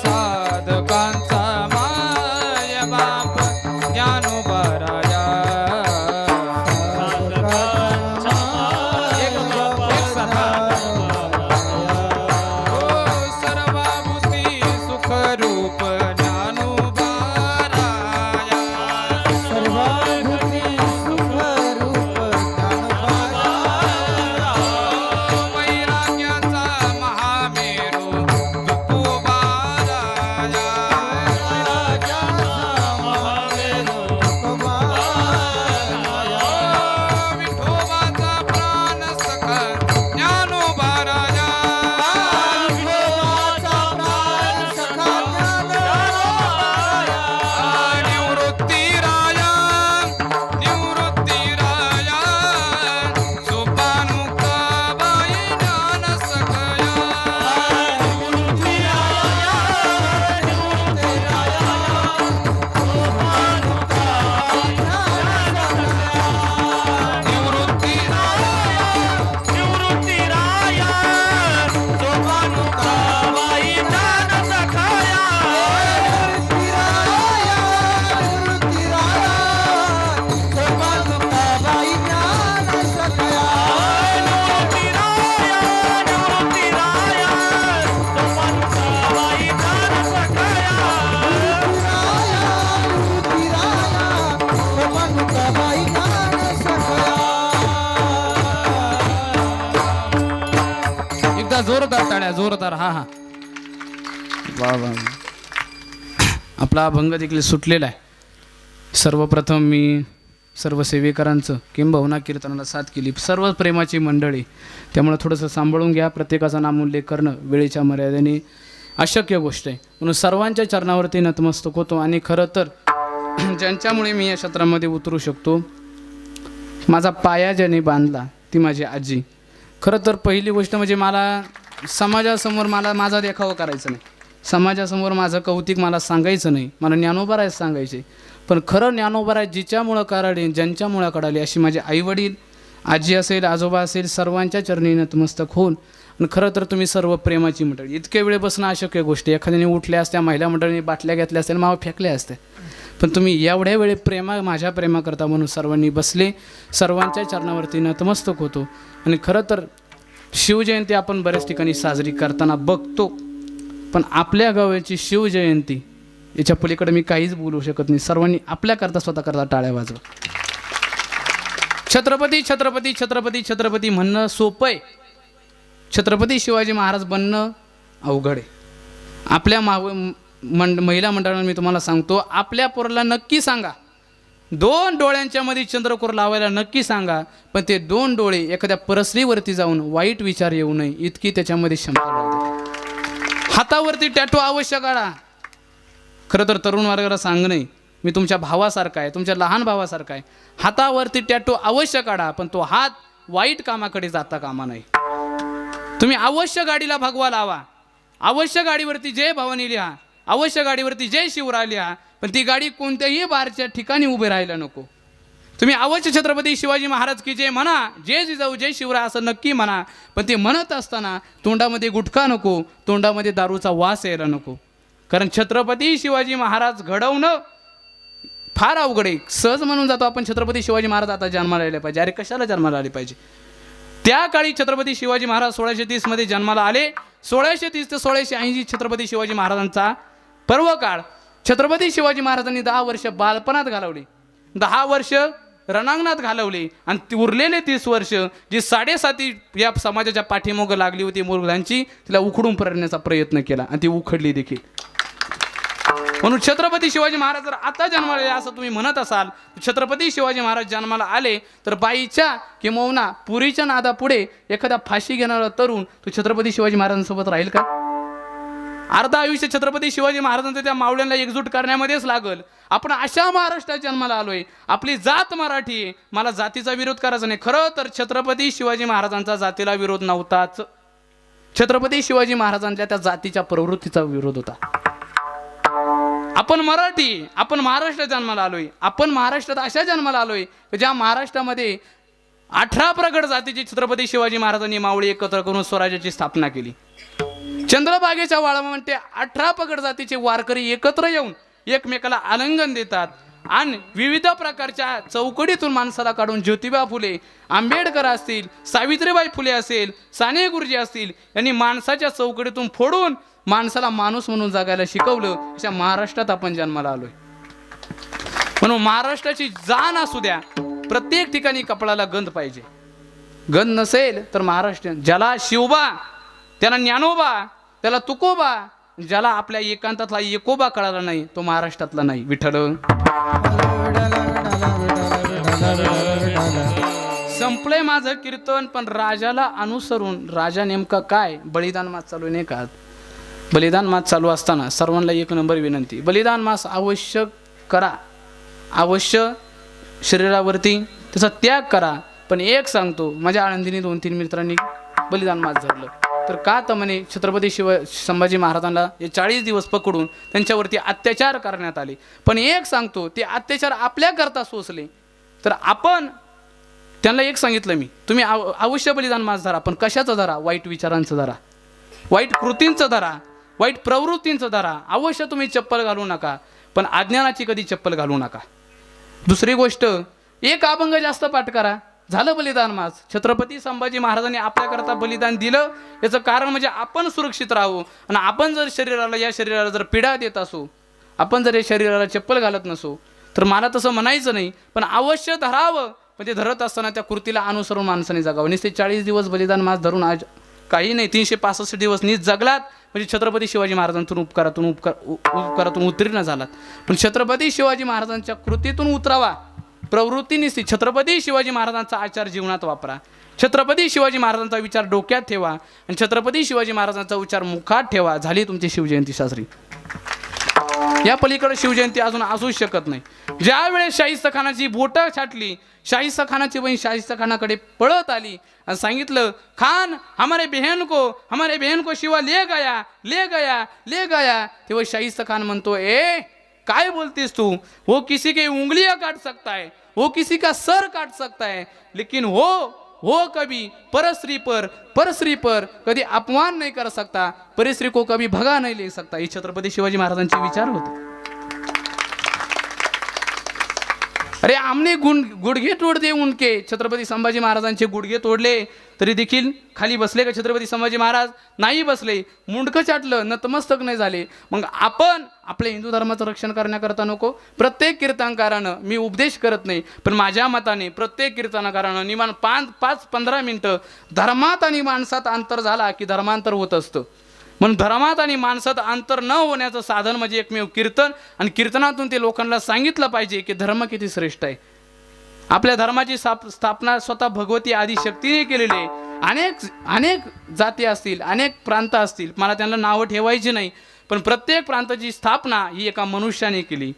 साधकांचा माय बाप ज्ञानोबा एकदा जोरदार टाळ्या, जोरदार. हा हा, वा वा. आपला अभंग देखील सुटलेला आहे. सर्वप्रथम मी सर्व सेवेकरांचं किंबहुना कीर्तनाला साथ केली, सर्व प्रेमाची मंडळी, त्यामुळे थोडंसं सांभाळून घ्या. प्रत्येकाचा नामोल्लेख करणं वेळेच्या मर्यादेने अशक्य गोष्ट आहे, म्हणून सर्वांच्या चरणावरती नतमस्तक होतो. आणि खरं तर ज्यांच्यामुळे मी या क्षेत्रामध्ये उतरू शकतो, माझा पाया ज्याने बांधला ती माझी आजी. खरं तर पहिली गोष्ट म्हणजे मला समाजासमोर माझा देखावा करायचा नाही, समाजासमोर माझं कौतिक मला सांगायचं नाही, मला ज्ञानोबाराज सांगायचे. पण खरं ज्ञानोबाराज जिच्यामुळं कळाले, ज्यांच्यामुळं कळाले, अशी माझे आईवडील, आजी असेल, आजोबा असेल, सर्वांच्या चरणी नतमस्तक होऊन. आणि खरं तर तुम्ही सर्व प्रेमाची मंडळी, इतके वेळ बसणं अशक्य गोष्टी. एखाद्याने उठल्या असत्या, महिला मंडळीने बाटल्या घेतल्या असत्या, मावा फेकल्या असत्या, पण तुम्ही एवढ्या वेळे माझ्या प्रेमा करता म्हणून सर्वांनी बसले. सर्वांच्या चरणावरती नतमस्तक होतो. आणि खरं तर शिवजयंती आपण बऱ्याच ठिकाणी साजरी करताना बघतो, पण आपल्या गावाची शिवजयंती याच्या पलीकडे मी काहीच बोलू शकत नाही. सर्वांनी आपल्या करता स्वतः करता टाळ्या वाजवा. छत्रपती छत्रपती छत्रपती छत्रपती म्हणणं सोपं आहे, छत्रपती शिवाजी महाराज बनणं अवघड आहे. आपल्या महिला मंडळाला मी तुम्हाला सांगतो, आपल्या पोराला नक्की सांगा, 2 डोळ्यांच्या मध्ये चंद्रकोर लावायला नक्की सांगा, पण ते 2 डोळे एखाद्या परस्त्रीवरती जाऊन वाईट विचार येऊ नये इतकी त्याच्यामध्ये क्षमता लावते. हातावरती टॅटू अवश्य काढा. खरं तर तरुण वर्गाला सांगणे, मी तुमच्या भावासारखा आहे, तुमच्या लहान भावासारखा आहे. हातावरती टॅटू अवश्य काढा, पण तो हात वाईट कामाकडे जाता कामा नाही. तुम्ही अवश्य गाडीला भगवा लावा, अवश्य गाडीवरती जय भवानी लिहा, अवश्य गाडीवरती जय शिवराय लिहा, पण ती गाडी कोणत्याही बारच्या ठिकाणी उभी राहायला नको. तुम्ही अवश्य छत्रपती शिवाजी महाराज की जय म्हणा, जय जिजाऊ जय शिवराय असं नक्की म्हणा, पण ते म्हणत असताना तोंडामध्ये गुटखा नको, तोंडामध्ये दारूचा वास यायला नको. कारण छत्रपती शिवाजी महाराज घडवणं फार अवघड आहे. सहज म्हणून जातो आपण छत्रपती शिवाजी महाराज आता जन्माला आले पाहिजे. अरे कशाला जन्माला आले पाहिजे? त्या काळी छत्रपती शिवाजी महाराज 1630 मध्ये जन्माला आले. 1630 ते 1680 छत्रपती शिवाजी महाराजांचा पर्व काळ. छत्रपती शिवाजी महाराजांनी 10 वर्ष बालपणात घालवली, 10 वर्ष रणांगणात घालवली, आणि उरलेले 30 वर्ष जी 7.5 या समाजाच्या पाठीमागं लागली होती मुघलांची, तिला उखडून पडण्याचा प्रयत्न केला आणि ती उखडली देखील. म्हणून छत्रपती शिवाजी महाराज जर आता जन्माला आले असं तुम्ही म्हणत असाल, छत्रपती शिवाजी महाराज जन्माला आले तर बाईच्या किंवा पुरीच्या नादापुढे एखादा फाशी घेणारा तरुण तो छत्रपती शिवाजी महाराजांसोबत राहील का? अर्धा आयुष्य छत्रपती शिवाजी महाराजांचं त्या मावळ्यांना एकजूट करण्यामध्येच लागल. आपण अशा महाराष्ट्रात जन्माला आलोय, आपली जात मराठी आहे, मला जातीचा विरोध करायचा नाही. खरं तर छत्रपती शिवाजी महाराजांचा जातीला विरोध नव्हताच, छत्रपती शिवाजी महाराजांच्या त्या जातीच्या प्रवृत्तीचा विरोध होता. आपण मराठी, आपण महाराष्ट्रात जन्माला आलोय, आपण महाराष्ट्रात अशा जन्माला आलोय ज्या महाराष्ट्रामध्ये 18 प्रगड जातीची छत्रपती शिवाजी महाराजांनी मावळी एकत्र करून स्वराज्याची स्थापना केली. चंद्रभागेच्या वाळवंटे 18 प्रगड जातीचे वारकरी एकत्र येऊन एकमेकाला आलिंगन देतात आणि विविध प्रकारच्या चौकडीतून माणसाला काढून ज्योतिबा फुले, आंबेडकर असतील, सावित्रीबाई फुले असेल, साने गुरुजी असतील, यांनी माणसाच्या चौकडीतून फोडून माणसाला माणूस म्हणून जगायला शिकवलं. अशा महाराष्ट्रात आपण जन्माला आलोय. म्हणून महाराष्ट्राची जाण असू द्या, प्रत्येक ठिकाणी कपडाला गंध पाहिजे. गंध नसेल तर महाराष्ट्र, ज्याला शिवबा, त्याला ज्ञानोबा, त्याला तुकोबा, ज्याला आपल्या एकांतातला एकोबा कळाला नाही तो महाराष्ट्रातला नाही. विठ्ठल संपलंय माझं कीर्तन, पण राजाला अनुसरून, राजा नेमका काय, बलिदान मास चालू नाही का? बलिदान मास चालू असताना सर्वांना एक नंबर विनंती, बलिदान मास अवश्य करा, अवश्य शरीरावरती त्याचा त्याग करा. पण एक सांगतो, माझ्या आळंदीने 2-3 मित्रांनी बलिदान मास धरलं, तर का तर म्हणे छत्रपती संभाजी महाराजांना 40 दिवस पकडून त्यांच्यावरती अत्याचार करण्यात आले. पण एक सांगतो, ते अत्याचार आपल्याकरता सोसले, तर आपण त्यांना एक सांगितलं मी, तुम्ही अवश्य बलिदान मास धरा, पण कशाचं धरा? वाईट विचारांचं धरा, वाईट कृतींचं धरा, वाईट प्रवृत्तींचं धरा. अवश्य तुम्ही चप्पल घालू नका, पण अज्ञानाची कधी चप्पल घालू नका. दुसरी गोष्ट, एक अभंग जास्त पाठ करा, झालं बलिदान मास. छत्रपती संभाजी महाराजांनी आपल्याकरता बलिदान दिलं, याचं कारण म्हणजे आपण सुरक्षित राहू. आणि आपण जर या शरीराला जर पीडा देत असू, आपण जर या शरीराला चप्पल घालत नसू, तर मला तसं म्हणायचं नाही, पण अवश्य धरावं. म्हणजे धरत असताना त्या कृतीला अनुसरून माणसाने जगावं. नुसते 40 दिवस बलिदान मास धरून आज काही नाही, 365 दिवस नीट जगलात म्हणजे छत्रपती शिवाजी महाराजांतून उपकारातून उत्तीर्ण झालात. पण छत्रपती शिवाजी महाराजांच्या कृतीतून उतरावा, प्रवृत्ती नसती. छत्रपती शिवाजी महाराजांचा आचार जीवनात वापरा, छत्रपती शिवाजी महाराजांचा विचार डोक्यात ठेवा आणि छत्रपती शिवाजी महाराजांचा विचार मुखात ठेवा. झाली तुमची शिवजयंती साजरी. या पलीकडे शिवजयंती अजून असूच शकत नाही. ज्या वेळेस शाहिस्ता खानाची बोटं छाटली, शाहिस्ता खानाची बहीण शाहिस्ता खानाकडे पळत आली आणि सांगितलं, खान हमारे बहन को शिवा ले गया. तेव्हा शाहिस्ता खान म्हणतो, ए काय बोलतीस तू? वो किसी की उंगलियां काट सकता है, वो किसी का सर काट सकता है, लेकिन वो कभी परस्त्री पर कधी अपमान नहीं कर सकता, परिस्त्री को कभी भगा नहीं ले सकता. ही छत्रपती शिवाजी महाराजांचे विचार होते. अरे आमने गुडघे तोडले उनके, छत्रपती संभाजी महाराजांचे गुडघे तोडले तरी देखील खाली बसले का छत्रपती संभाजी महाराज? नाही बसले. मुंडकं चाटलं, नतमस्तक नाही झाले. मग आपण आपल्या हिंदू धर्माचं रक्षण करण्याकरता नको? प्रत्येक कीर्तनकारानं, मी उपदेश करत नाही, पण माझ्या मताने प्रत्येक कीर्तनकारानं निमान 5-15 मिनटं धर्मात आणि माणसात अंतर झाला की धर्मांतर होत असतं. म्हणून धर्मात आणि माणसात अंतर न होण्याचं साधन म्हणजे एकमेव कीर्तन. आणि कीर्तनातून ते लोकांना सांगितलं पाहिजे की धर्म किती श्रेष्ठ आहे. आपल्या धर्माची स्थापना स्वतः भगवती आदिशक्तीने केलेली आहे. अनेक जाती असतील, अनेक प्रांत असतील, मला त्यांना नावं ठेवायची नाही, पण प्रत्येक प्रांताची स्थापना ही एका मनुष्याने केली,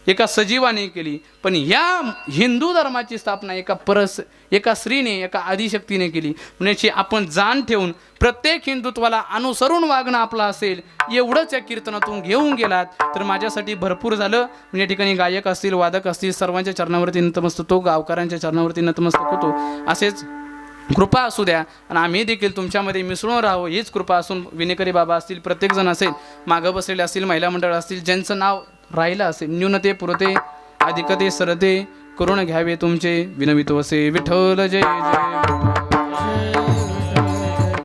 एका सजीवाने केली. पण या हिंदू धर्माची स्थापना एका स्त्रीने, एका आदिशक्तीने केली. म्हणजे आपण जाण ठेवून प्रत्येक हिंदुत्वाला अनुसरून वागणं आपलं असेल, एवढंच या कीर्तनातून घेऊन गेलात तर माझ्यासाठी भरपूर झालं. म्हणजे या ठिकाणी गायक असतील, वादक असतील, सर्वांच्या चरणावरती नतमस्तक होतो, गावकऱ्यांच्या चरणावरती नतमस्तक होतो. असेच कृपा असू द्या आणि आम्ही देखील तुमच्यामध्ये मिसळून राहावं, हीच कृपा असून विनेकरी बाबा असतील, प्रत्येकजण असेल, मागं बसलेले असतील, महिला मंडळ असतील, ज्यांचं नाव राहिलं असेल, न्यूनते पुरते अधिकते सरते करून घ्यावे तुमचे विनवितो असे. विठ्ठल जय जय.